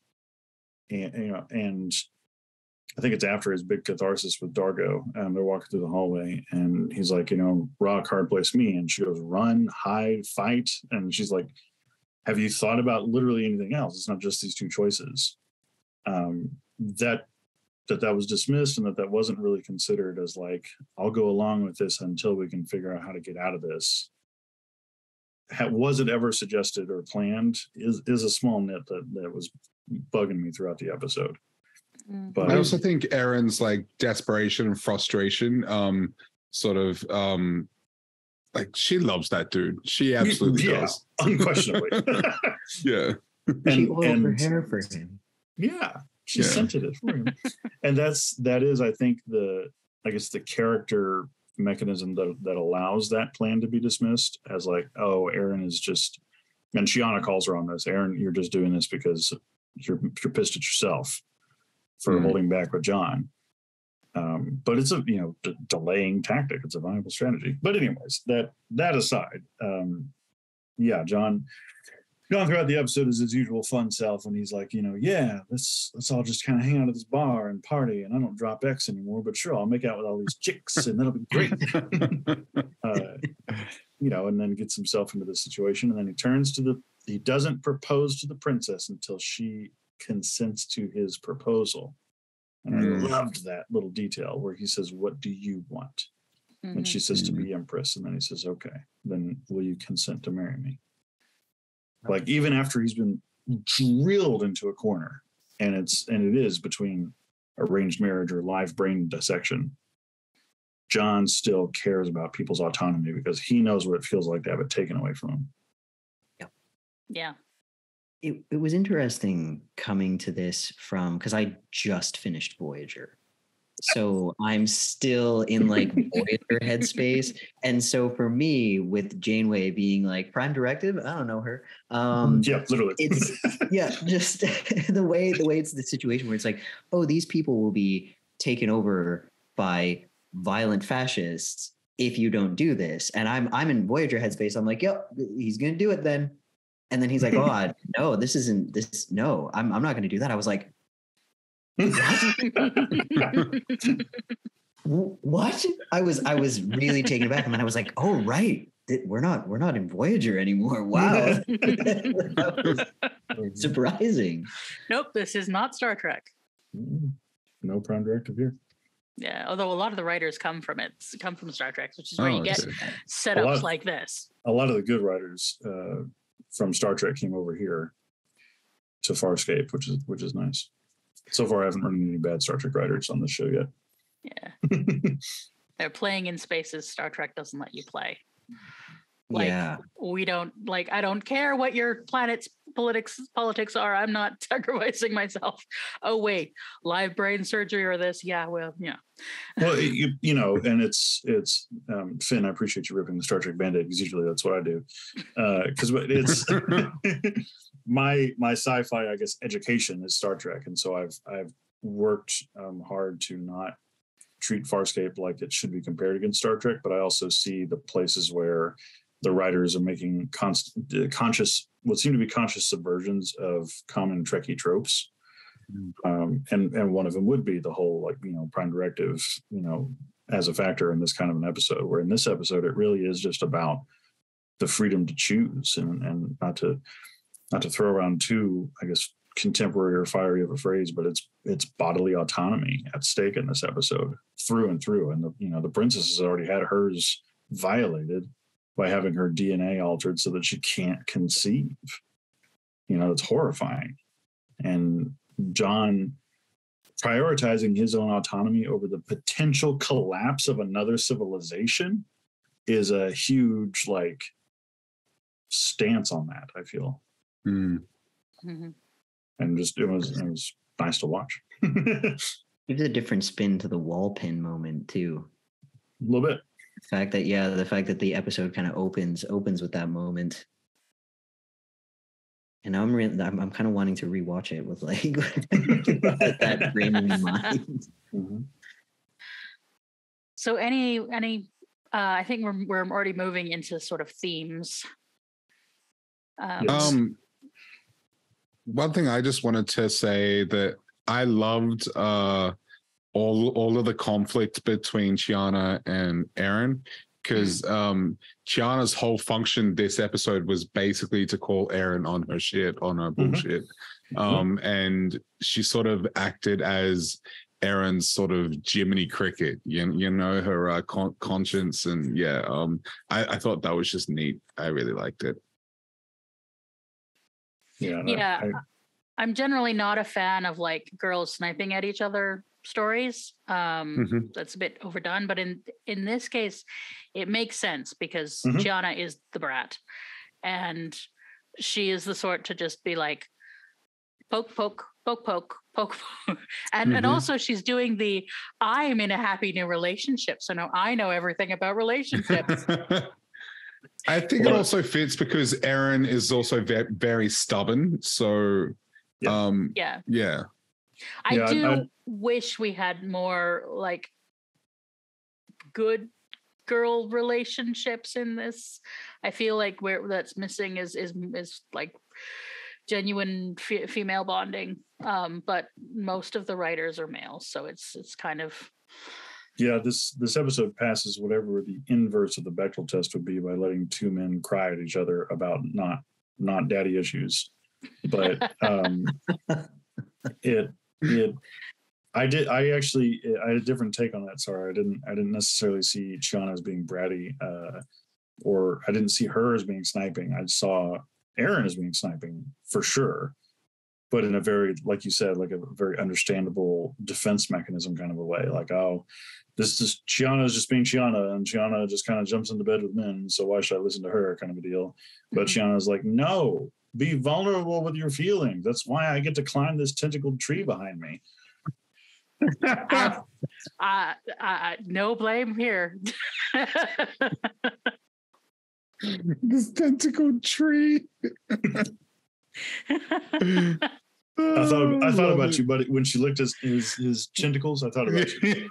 I think it's after his big catharsis with Dargo, they're walking through the hallway, and he's like, rock, hard place, me. And she goes, run, hide, fight. And she's like, have you thought about literally anything else? It's not just these two choices. That was dismissed, and that wasn't really considered as like, I'll go along with this until we can figure out how to get out of this. Was it ever suggested or planned is a small nit that was bugging me throughout the episode. But I also think Erin's like desperation and frustration, like she loves that dude. She absolutely does. Unquestionably. Yeah. She oiled her hair for him. Yeah. She scented it for him. And that is, I think, the character mechanism that allows that plan to be dismissed as like, oh, Aeryn is just, and Chiana calls her on this. Aeryn, you're just doing this because you're pissed at yourself for holding back with John. But it's a delaying tactic. It's a viable strategy. But anyways, that aside, John throughout the episode is his usual fun self when he's like, let's all just kind of hang out at this bar and party, and I don't drop X anymore, but sure, I'll make out with all these chicks and that'll be great. And then gets himself into the situation, and then he doesn't propose to the princess until she consents to his proposal. And I loved that little detail where he says, what do you want? And she says, to be empress. And then he says, okay, then will you consent to marry me? Like, even after he's been drilled into a corner, and it is between arranged marriage or live brain dissection, John still cares about people's autonomy because he knows what it feels like to have it taken away from him. Yeah. It was interesting coming to this because I just finished Voyager. So I'm still in like Voyager headspace. And so for me, with Janeway being like Prime Directive, I don't know her. Literally. It's just the way it's the situation where it's like, oh, these people will be taken over by violent fascists if you don't do this. And I'm in Voyager headspace. I'm like, yep, he's gonna do it then. And then he's like, oh, no, this isn't this. No, I'm not going to do that. I was like, what? I was really taken aback. And then I was like, oh, right. We're not in Voyager anymore. Wow. That was surprising. Nope. This is not Star Trek. No Prime Directive here. Yeah. Although a lot of the writers come from Star Trek, which is where you get setups like this. A lot of the good writers, from Star Trek came over here to Farscape, which is nice. So far, I haven't run into any bad Star Trek writers on the show yet. Yeah, they're playing in spaces Star Trek doesn't let you play. We don't like. I don't care what your planet's politics are. I'm not sacrificing myself. Oh wait, live brain surgery or this? Yeah, well, yeah. Well, and it's Finn. I appreciate you ripping the Star Trek Band-Aid because usually that's what I do. Because it's my sci-fi, I guess, education is Star Trek, and so I've worked hard to not treat Farscape like it should be compared against Star Trek, but I also see the places where the writers are making conscious, what seem to be conscious subversions of common Trekkie tropes. And one of them would be the whole, Prime Directive, as a factor in this kind of an episode, where in this episode, it really is just about the freedom to choose and not to throw around too, I guess, contemporary or fiery of a phrase, but it's bodily autonomy at stake in this episode through and through. And the princess has already had hers violated by having her DNA altered so that she can't conceive. It's horrifying. And John prioritizing his own autonomy over the potential collapse of another civilization is a huge stance on that, I feel. Mm-hmm. And just it was nice to watch. Gives a different spin to the wall pin moment too. A little bit. The fact that the episode kind of opens with that moment. And I'm kind of wanting to rewatch it with that framing in mind. Mm-hmm. So any I think we're already moving into sort of themes. One thing I just wanted to say that I loved all of the conflict between Chiana and Aeryn, because Chiana's whole function this episode was basically to call Aeryn on her shit, on her bullshit. And she sort of acted as Aaron's sort of Jiminy Cricket, her conscience. And I thought that was just neat. I really liked it. Yeah. I'm generally not a fan of girls sniping at each other stories. That's a bit overdone, but in this case, it makes sense because Chiana is the brat, and she is the sort to just be like, poke, poke, poke, poke, poke, poke. And also she's doing the I'm in a happy new relationship. So now I know everything about relationships. I think it also fits because Aeryn is also very, very stubborn. So yeah. I wish we had more like good girl relationships in this. I feel like where that's missing is like genuine female bonding, but most of the writers are males, so it's kind of this episode passes whatever the inverse of the Bechdel test would be by letting two men cry at each other about not daddy issues. But I had a different take on that. Sorry, I didn't necessarily see Chiana as being bratty, or I didn't see her as being sniping. I saw Aeryn as being sniping for sure, but in a very, like you said, like a very understandable defense mechanism kind of a way. Like, oh, this is Chiana is just being Chiana, and Chiana just kind of jumps into bed with men, so why should I listen to her? Kind of a deal. But Chiana's like, no, be vulnerable with your feelings. That's why I get to climb this tentacled tree behind me. No blame here. This tentacled tree. I thought about you, buddy. When she licked his tentacles, I thought about you.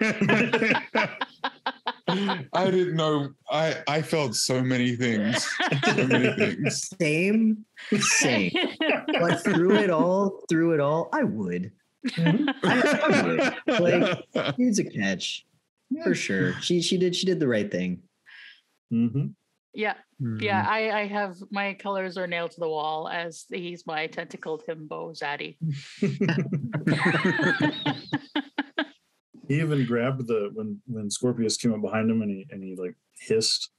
I didn't know. I felt so many things. So many things. Same. But through it all, I would. I would. Like, he's a catch for sure. She did the right thing. Mm-hmm. Yeah. Yeah, I have my colors are nailed to the wall as he's my tentacled himbo zaddy. He even grabbed when Scorpius came up behind him and he like hissed.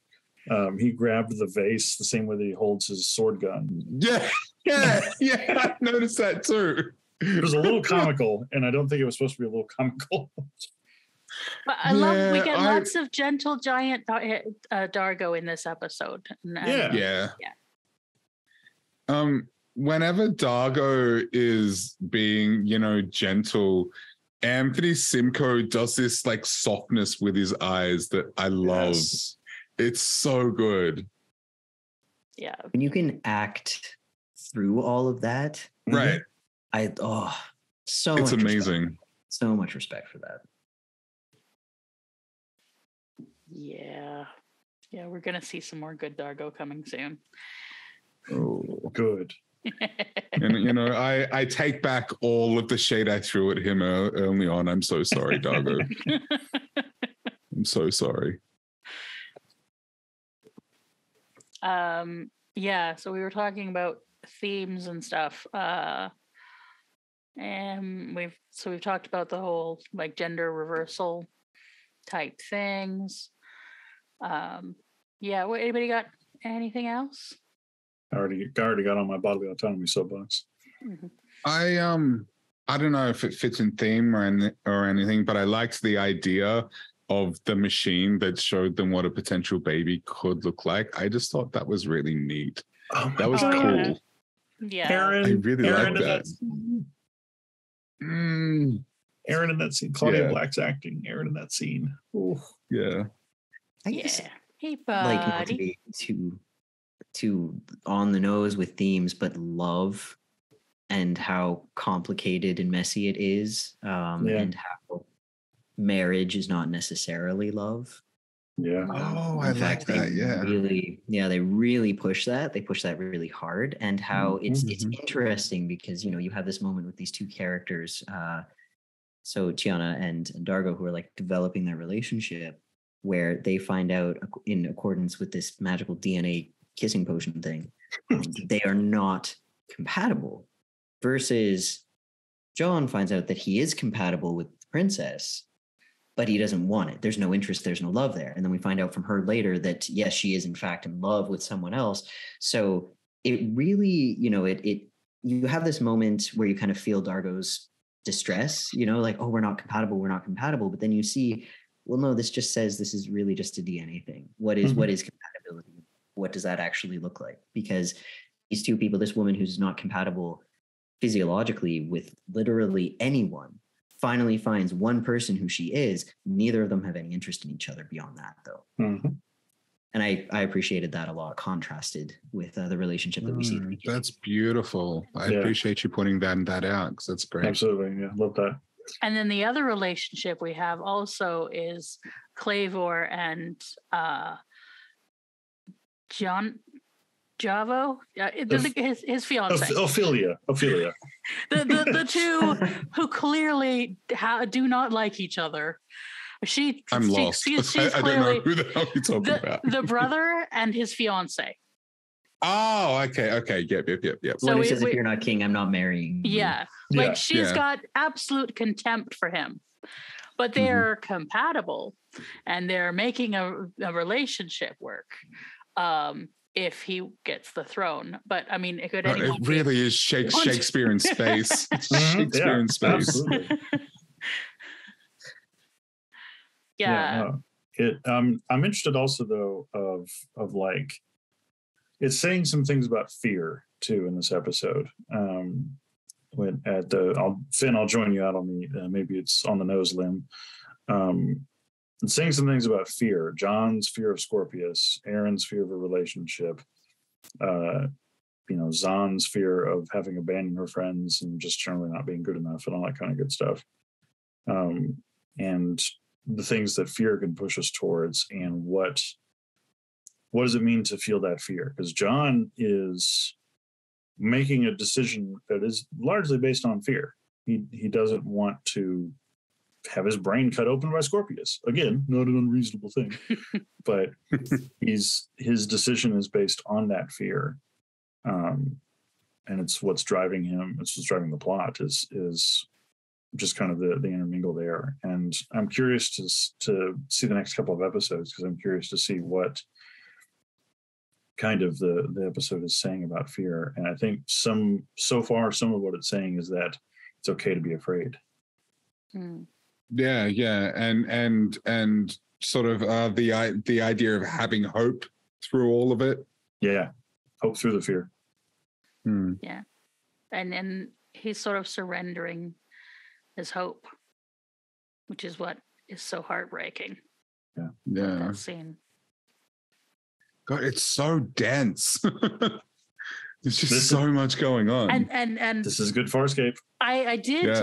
He grabbed the vase the same way that he holds his sword gun. Yeah. I noticed that too. It was a little comical, and I don't think it was supposed to be a little comical. But I love we get lots of gentle giant Dargo in this episode. Yeah. Whenever Dargo is being, gentle, Anthony Simcoe does this like softness with his eyes that I love. Yes. It's so good. Yeah. When you can act through all of that. Right. It's amazing. So much respect for that. Yeah, we're gonna see some more good Dargo coming soon. Oh, good. And I take back all of the shade I threw at him early on. I'm so sorry, Dargo. I'm so sorry. Yeah. So we were talking about themes and stuff. And we've talked about the whole like gender reversal type things. Anybody got anything else? I already got on my bodily autonomy soapbox. Mm-hmm. I don't know if it fits in theme or anything, but I liked the idea of the machine that showed them what a potential baby could look like. I just thought that was really neat. That was cool. Yeah. Aeryn, I really like that. Aeryn in that scene. Claudia Black's acting. Aeryn in that scene. Ooh. Yeah. I guess, hey, buddy. like, not to be too on the nose with themes, but love and how complicated and messy it is, and how marriage is not necessarily love. Yeah. Oh, I like that. Yeah. They really push that. They push that really hard, and how it's interesting because you have this moment with these two characters, so Chiana and Dargo, who are like developing their relationship, where they find out in accordance with this magical DNA kissing potion thing, they are not compatible. Versus John finds out that he is compatible with the princess, but he doesn't want it. There's no interest. There's no love there. And then we find out from her later that, yes, she is in fact in love with someone else. So it really, you have this moment where you kind of feel Dargo's distress, like, oh, we're not compatible. But then you see, well, no, this just says this is really just a DNA thing. What is compatibility? What does that actually look like? Because these two people, this woman who's not compatible physiologically with literally anyone, finally finds one person who she is. Neither of them have any interest in each other beyond that, though. Mm-hmm. And I appreciated that a lot, contrasted with the relationship that we see. That's beautiful. I appreciate you pointing that out, because that's great. Absolutely. Yeah, love that. And then the other relationship we have also is Clavor and Javo, his fiance. Ophelia. the two who clearly do not like each other. I'm lost. She's I don't know who the hell you're talking about. The brother and his fiance. Oh, okay. Yep. So when he says, if you're not king, I'm not marrying you. Yeah. Like she's got absolute contempt for him, but they're compatible and they're making a relationship work. If he gets the throne, but I mean, it could. It really is Shakespeare in space. Shakespeare in space. Absolutely. Yeah. I'm interested also though of like it's saying some things about fear too in this episode. When at the Finn, I'll join you out on the maybe it's on the nose limb. It's saying some things about fear. John's fear of Scorpius, Aaron's fear of a relationship, Zahn's fear of having abandoned her friends and just generally not being good enough and all that kind of good stuff. And the things that fear can push us towards, and what does it mean to feel that fear? Because John is making a decision that is largely based on fear. He doesn't want to have his brain cut open by Scorpius. Again, not an unreasonable thing, but his decision is based on that fear, and it's what's driving him. It's what's driving the plot. Is just kind of the intermingle there. And I'm curious to see the next couple of episodes, because I'm curious to see what kind of the episode is saying about fear. And I think some of what it's saying is that it's okay to be afraid. Yeah, and sort of the idea of having hope through all of it. Yeah, hope through the fear. Yeah, and he's sort of surrendering his hope, which is what is so heartbreaking. Yeah. That scene. God, it's so dense. There's just so much going on. And this is good Farscape. I did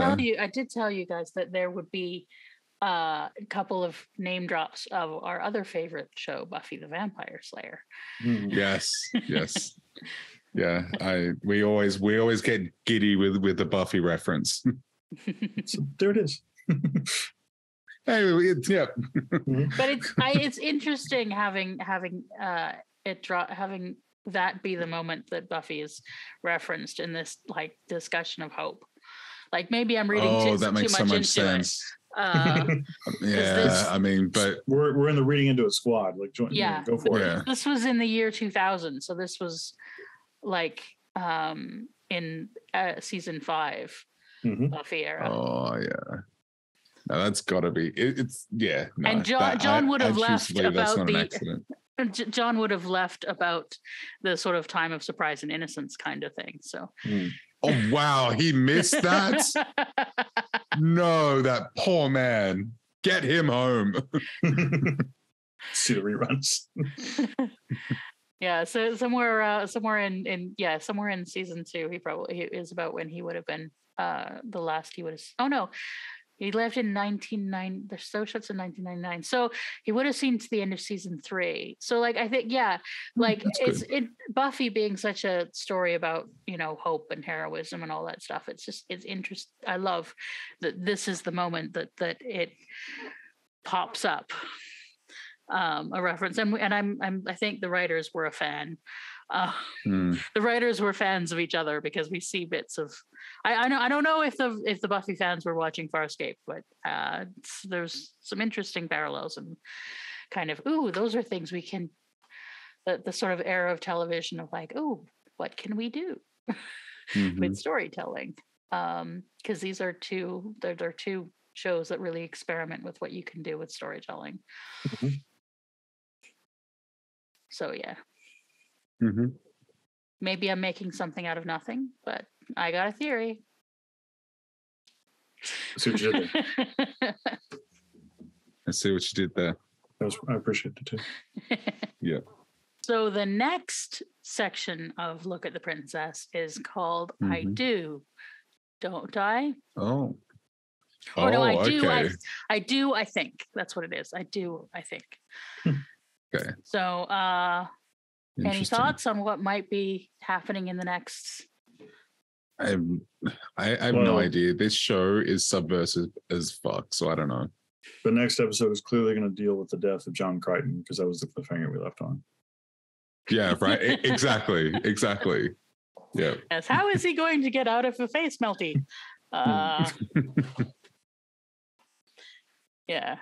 tell you guys that there would be a couple of name drops of our other favorite show, Buffy the Vampire Slayer. Yes. Yeah, we always get giddy with the Buffy reference. So there it is. Anyway, yeah. But it's interesting having that be the moment that Buffy is referenced in this like discussion of hope. Like maybe I'm reading too much into sense. Yeah, I mean, but we're in the reading into a squad. Like, go for it. This was in the year 2000, so this was like in season 5 Buffy era. Oh yeah. No, that's got to be it's yeah. No, and John would have left about John would have left about the sort of time of surprise and innocence kind of thing. So. Oh wow, he missed that. No, that poor man. Get him home. See the reruns. Yeah, so somewhere in season 2, he is about when he would have been the last he would have. Oh no, he left in 1999. The show shuts in 1999, so he would have seen to the end of season 3. So like I think like Buffy being such a story about hope and heroism and all that stuff. It's interesting. I love that this is the moment that it pops up. A reference, and I think the writers were a fan. The writers were fans of each other because we see bits of. I don't know if the Buffy fans were watching Farscape, but there's some interesting parallels and kind of those are things we can. The sort of era of television of like what can we do with storytelling? Because these are two shows that really experiment with what you can do with storytelling. So yeah. Maybe I'm making something out of nothing, but I got a theory. I see what you did there. I see what you did there. I appreciate it too. Yeah. So the next section of Look at the Princess is called I Do, Don't I? Oh. Or no, I do. Okay. I do. I think that's what it is. I do. I think. Okay. So, any thoughts on what might be happening in the next? I have no idea. This show is subversive as fuck, so I don't know. The next episode is clearly going to deal with the death of John Crichton because that was the cliffhanger we left on. Yeah, right. Exactly. Yeah. Yes. How is he going to get out of the face melty? Yeah.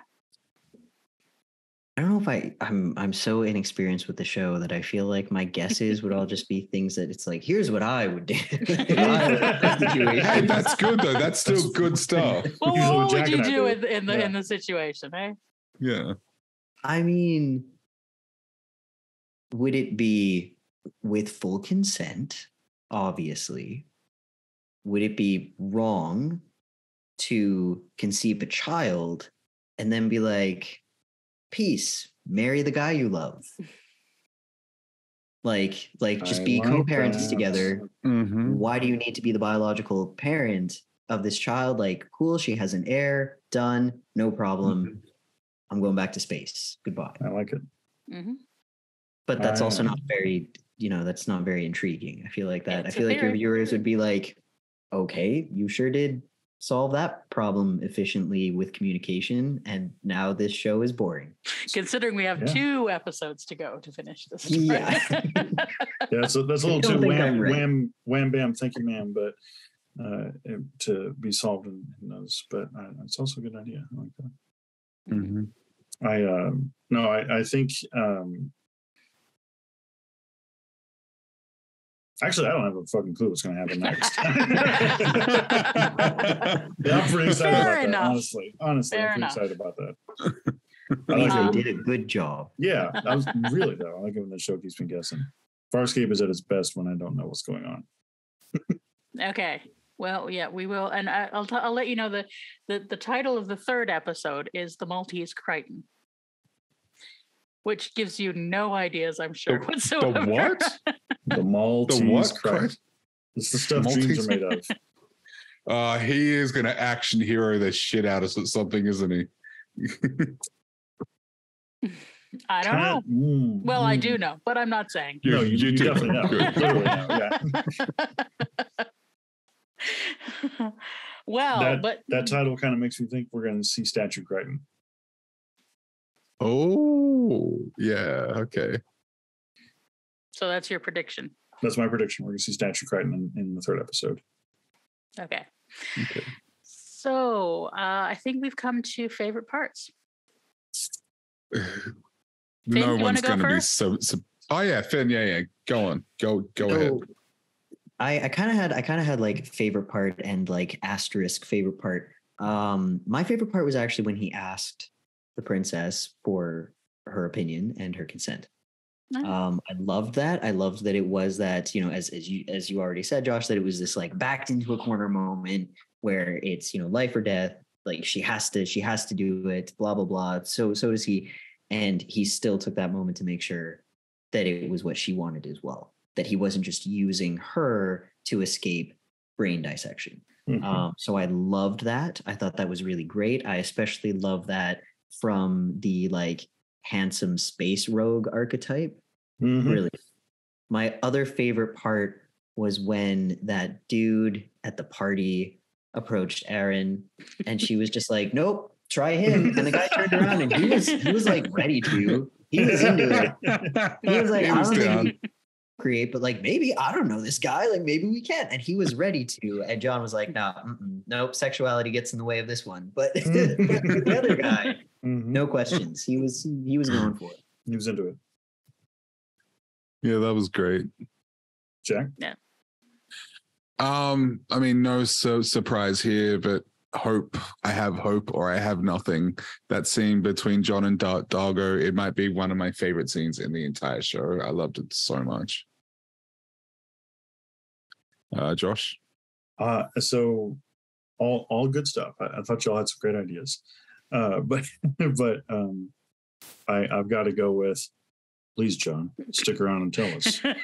I don't know if I'm so inexperienced with the show that I feel like my guesses would all just be things that it's like, here's what I would do. Hey, that's good though. That's still good stuff. Well, what would you do in the situation, eh? Yeah. I mean, would it be with full consent? Obviously. Would it be wrong to conceive a child and then be like, peace, marry the guy you love? Like just be co-parents together. Why do you need to be the biological parent of this child? Like, cool, she has an heir, done, no problem. I'm going back to space. Goodbye. I like it. But that's also not very, that's not very intriguing. I feel like that. I feel like your viewers would be like, okay, you sure did solve that problem efficiently with communication, and now this show is boring. Considering we have 2 episodes to go to finish this. Yeah. Yeah, so that's a little too wham, bam, thank you, ma'am, but to be solved in those. But it's also a good idea. I like that. I think actually, I don't have a fucking clue what's going to happen next. Yeah, I'm pretty excited about that, honestly. Honestly, I'm pretty excited about that. They did a good job. Yeah, that was really though. I like it when the show keeps me guessing. Farscape is at its best when I don't know what's going on. Okay. Well, yeah, we will, and I'll let you know the title of the 3rd episode is The Maltese Crichton, which gives you no ideas, I'm sure, whatsoever. The what? The Maltese Crichton. It's the stuff dreams are made of. He is going to action hero the shit out of something, isn't he? I don't know. Well, I do know, but I'm not saying. No, you definitely know. Clearly know, yeah. Well, that title kind of makes me think we're going to see Statue Crichton. Oh, yeah. Okay. So that's your prediction. That's my prediction. We're going to see Statue Crichton in the 3rd episode. Okay. So I think we've come to favorite parts. No one's going to be so. Oh yeah, Finn. Yeah. Go on. Go ahead. I kind of had like favorite part and like asterisk favorite part. My favorite part was actually when he asked the princess for her opinion and her consent. I loved that. I loved that it was that, as you already said, Josh, that it was this like backed into a corner moment where it's, life or death. Like she has to do it, blah, blah, blah. So does he. And he still took that moment to make sure that it was what she wanted as well, that he wasn't just using her to escape brain dissection. So I loved that. I thought that was really great. I especially love that from the like handsome space rogue archetype. Really. My other favorite part was when that dude at the party approached Aeryn and she was just like, nope, try him. And the guy turned around and he was like ready to. He was into it. He was like, I don't think we create, but like maybe, I don't know this guy, like maybe we can. And he was ready to. And John was like, no, nope, sexuality gets in the way of this one. But the other guy, no questions. He was going for it. He was into it. Yeah, that was great. Jack? Yeah. I mean, no surprise here, but I have hope or I have nothing. That scene between John and Dargo, it might be one of my favorite scenes in the entire show. I loved it so much. Josh? So all good stuff. I thought y'all had some great ideas. But I've got to go with, please, John, stick around and tell us. I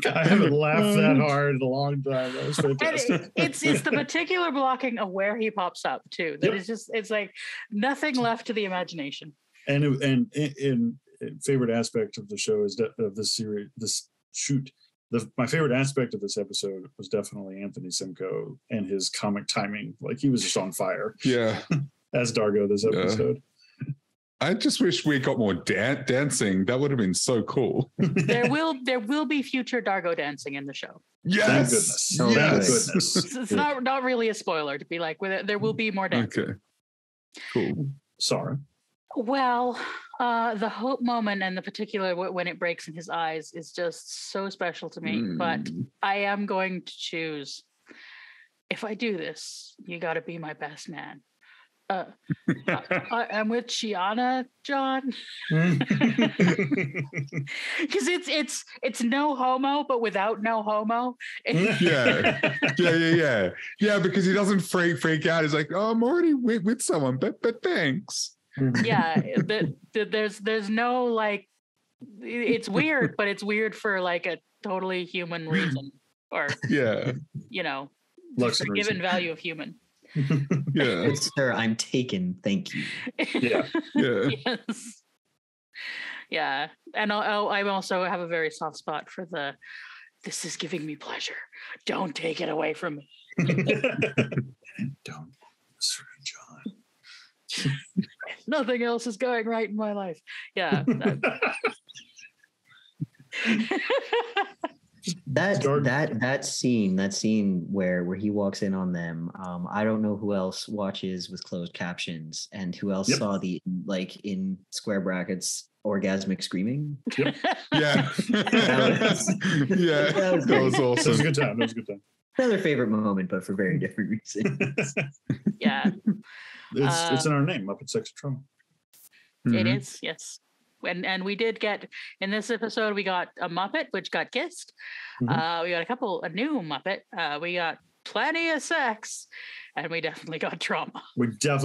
haven't laughed that hard in a long time. That was fantastic. It's the particular blocking of where he pops up too. That is just, it's like nothing left to the imagination. And in favorite aspect of the show is of this series, my favorite aspect of this episode was definitely Anthony Simcoe and his comic timing. Like, he was just on fire. Yeah. As Dargo this episode. I just wish we got more dancing. That would have been so cool. There will be future Dargo dancing in the show. Yes. Thank goodness. It's not really a spoiler to be like, there will be more dancing. Okay. Cool. Sara. Well, the hope moment, and the particular when it breaks in his eyes, is just so special to me. But I am going to choose, if I do this, you got to be my best man. I'm with Chiana, John, because it's no homo, but without no homo. Yeah, because he doesn't freak out. He's like, oh, I'm already with someone, but thanks. Yeah, there's no, like, it's weird, but it's weird for like a totally human reason, or forgiven value of human. Yeah, sir, I'm taken. Thank you. Yeah. Yes. Yeah, and I also have a very soft spot for this is giving me pleasure. Don't take it away from me. Don't, Sir John. Nothing else is going right in my life. Yeah. That scene where he walks in on them. I don't know who else watches with closed captions and who else saw the, like, in square brackets, orgasmic screaming. Yep. Yeah. That was awesome. That was a good time. Another favorite moment, but for very different reasons. Yeah. It's in our name, Muppet Sex and Trauma. It is, yes. And we did get, in this episode, we got a Muppet, which got kissed. We got a new Muppet. We got plenty of sex, and we definitely got trauma. Just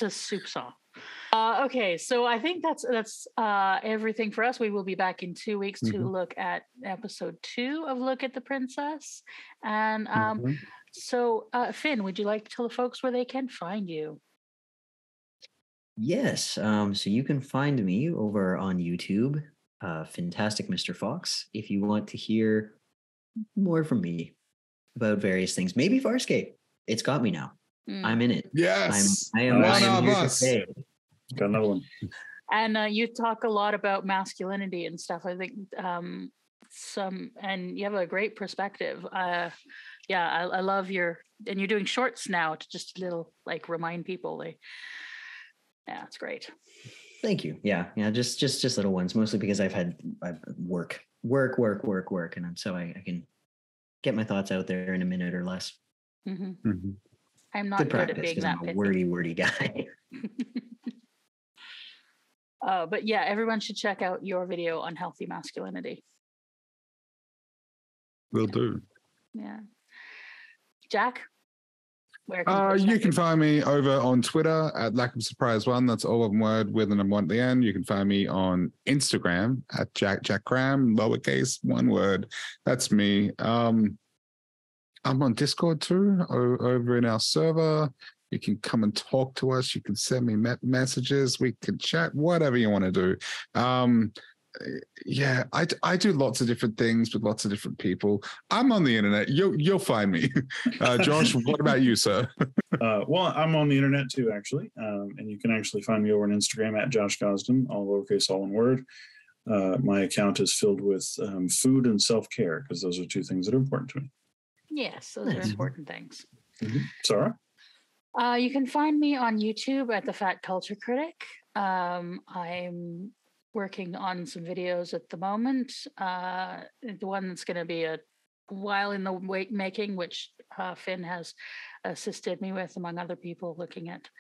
a soup song. Okay, so I think that's everything for us. We will be back in 2 weeks to look at episode 2 of Look at the Princess. And so, Finn, would you like to tell the folks where they can find you? Yes. So you can find me over on YouTube, Finntastic Mr Fox, if you want to hear more from me about various things. Maybe Farscape. It's got me now. I'm in it. Yes. I am here to stay. Got another one. And you talk a lot about masculinity and stuff. I think and you have a great perspective. I love and you're doing shorts now to just little, like, remind people. Yeah, it's great. Thank you. Yeah, just little ones, mostly because I've work, and so I can get my thoughts out there in a minute or less. I'm not good at being that I'm a wordy guy. But yeah, everyone should check out your video on healthy masculinity. Will do. Yeah. Jack? Where you can find me over on Twitter at Lack of Surprise 1. That's all one word with a number 1 at the end. You can find me on Instagram at Jack Kramme, lowercase, one word. That's me. I'm on Discord too, over in our server. You can come and talk to us. You can send me messages. We can chat, whatever you want to do. I do lots of different things with lots of different people. I'm on the internet. You'll find me. Josh, what about you, sir? Well, I'm on the internet too, actually. And you can actually find me over on Instagram at Josh Gosdin, all lowercase, all one word. My account is filled with food and self-care, because those are two things that are important to me. Yes, those are important things. Sara? You can find me on YouTube at The Fat Culture Critic. I'm working on some videos at the moment. The one that's going to be a while in the making, which Finn has assisted me with, among other people, looking at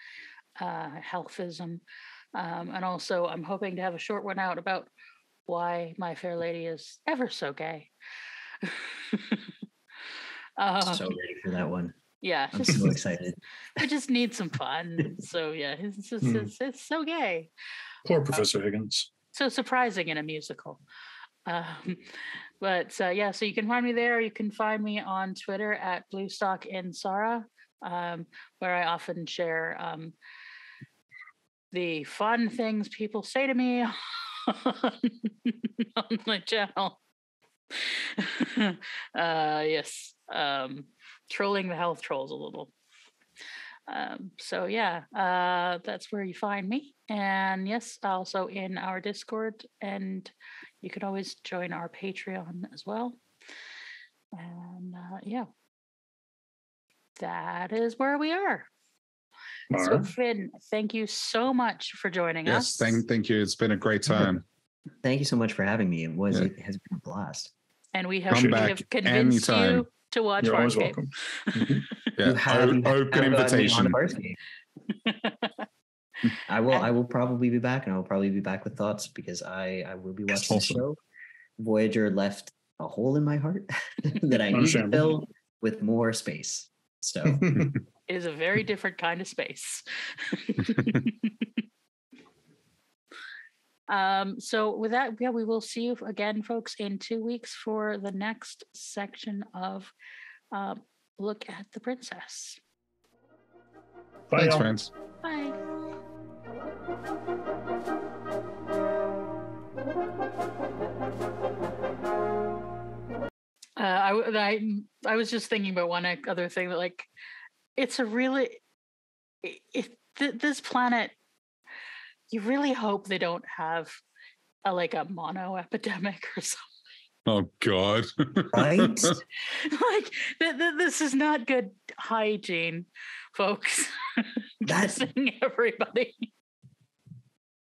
healthism. And also I'm hoping to have a short one out about why My Fair Lady is ever so gay. So ready for that one. Yeah, I'm so excited. I just need some fun. So yeah, it's so gay. Poor Professor Higgins. So surprising in a musical. But yeah, so you can find me there. You can find me on Twitter at BluestockInSara, where I often share the fun things people say to me on my channel. Yes, trolling the health trolls a little. So yeah, that's where you find me. And yes, also in our Discord, and you can always join our Patreon as well. And yeah, that is where we are. So Finn, thank you so much for joining us. Yes, thank you. It's been a great time. Thank you so much for having me. It has been a blast. And we have convinced anytime. You to watch You're always Farscape. welcome. Yeah, open invitation. I will probably be back, and I will probably be back with thoughts because I will be watching the show. Voyager left a hole in my heart that I need to fill with more space. So it is a very different kind of space. So with that, yeah, we will see you again, folks, in 2 weeks for the next section of Look at the Princess. Bye, Thanks, y'all. friends. Bye. I was just thinking about one other thing that, like, it's a really this planet. You really hope they don't have a mono epidemic or something. Oh God! right? Like this is not good hygiene, folks. Kissing everybody.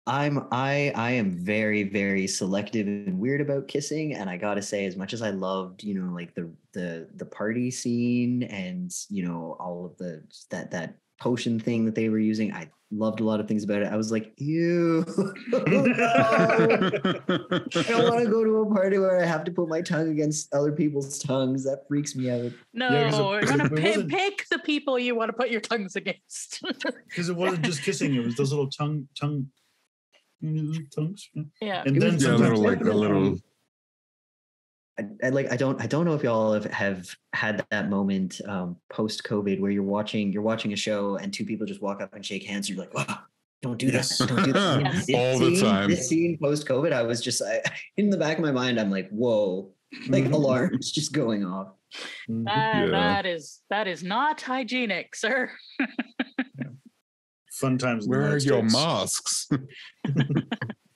I am very, very selective and weird about kissing, and I gotta say, as much as I loved, like the party scene and all of that potion thing that they were using, I loved a lot of things about it. I was like, ew. I don't want to go to a party where I have to put my tongue against other people's tongues. That freaks me out. No, you want to pick the people you want to put your tongues against. Because it wasn't just kissing; it was those little tongues. Yeah, and then a little. I don't know if y'all have had that moment post COVID where you're watching a show and two people just walk up and shake hands. And you're like, wow, don't do that. Don't do that. Yes. All the time. This scene post COVID, I was just in the back of my mind, I'm like, whoa, like alarms just going off. That is not hygienic, sir. Fun times. Where are your masks?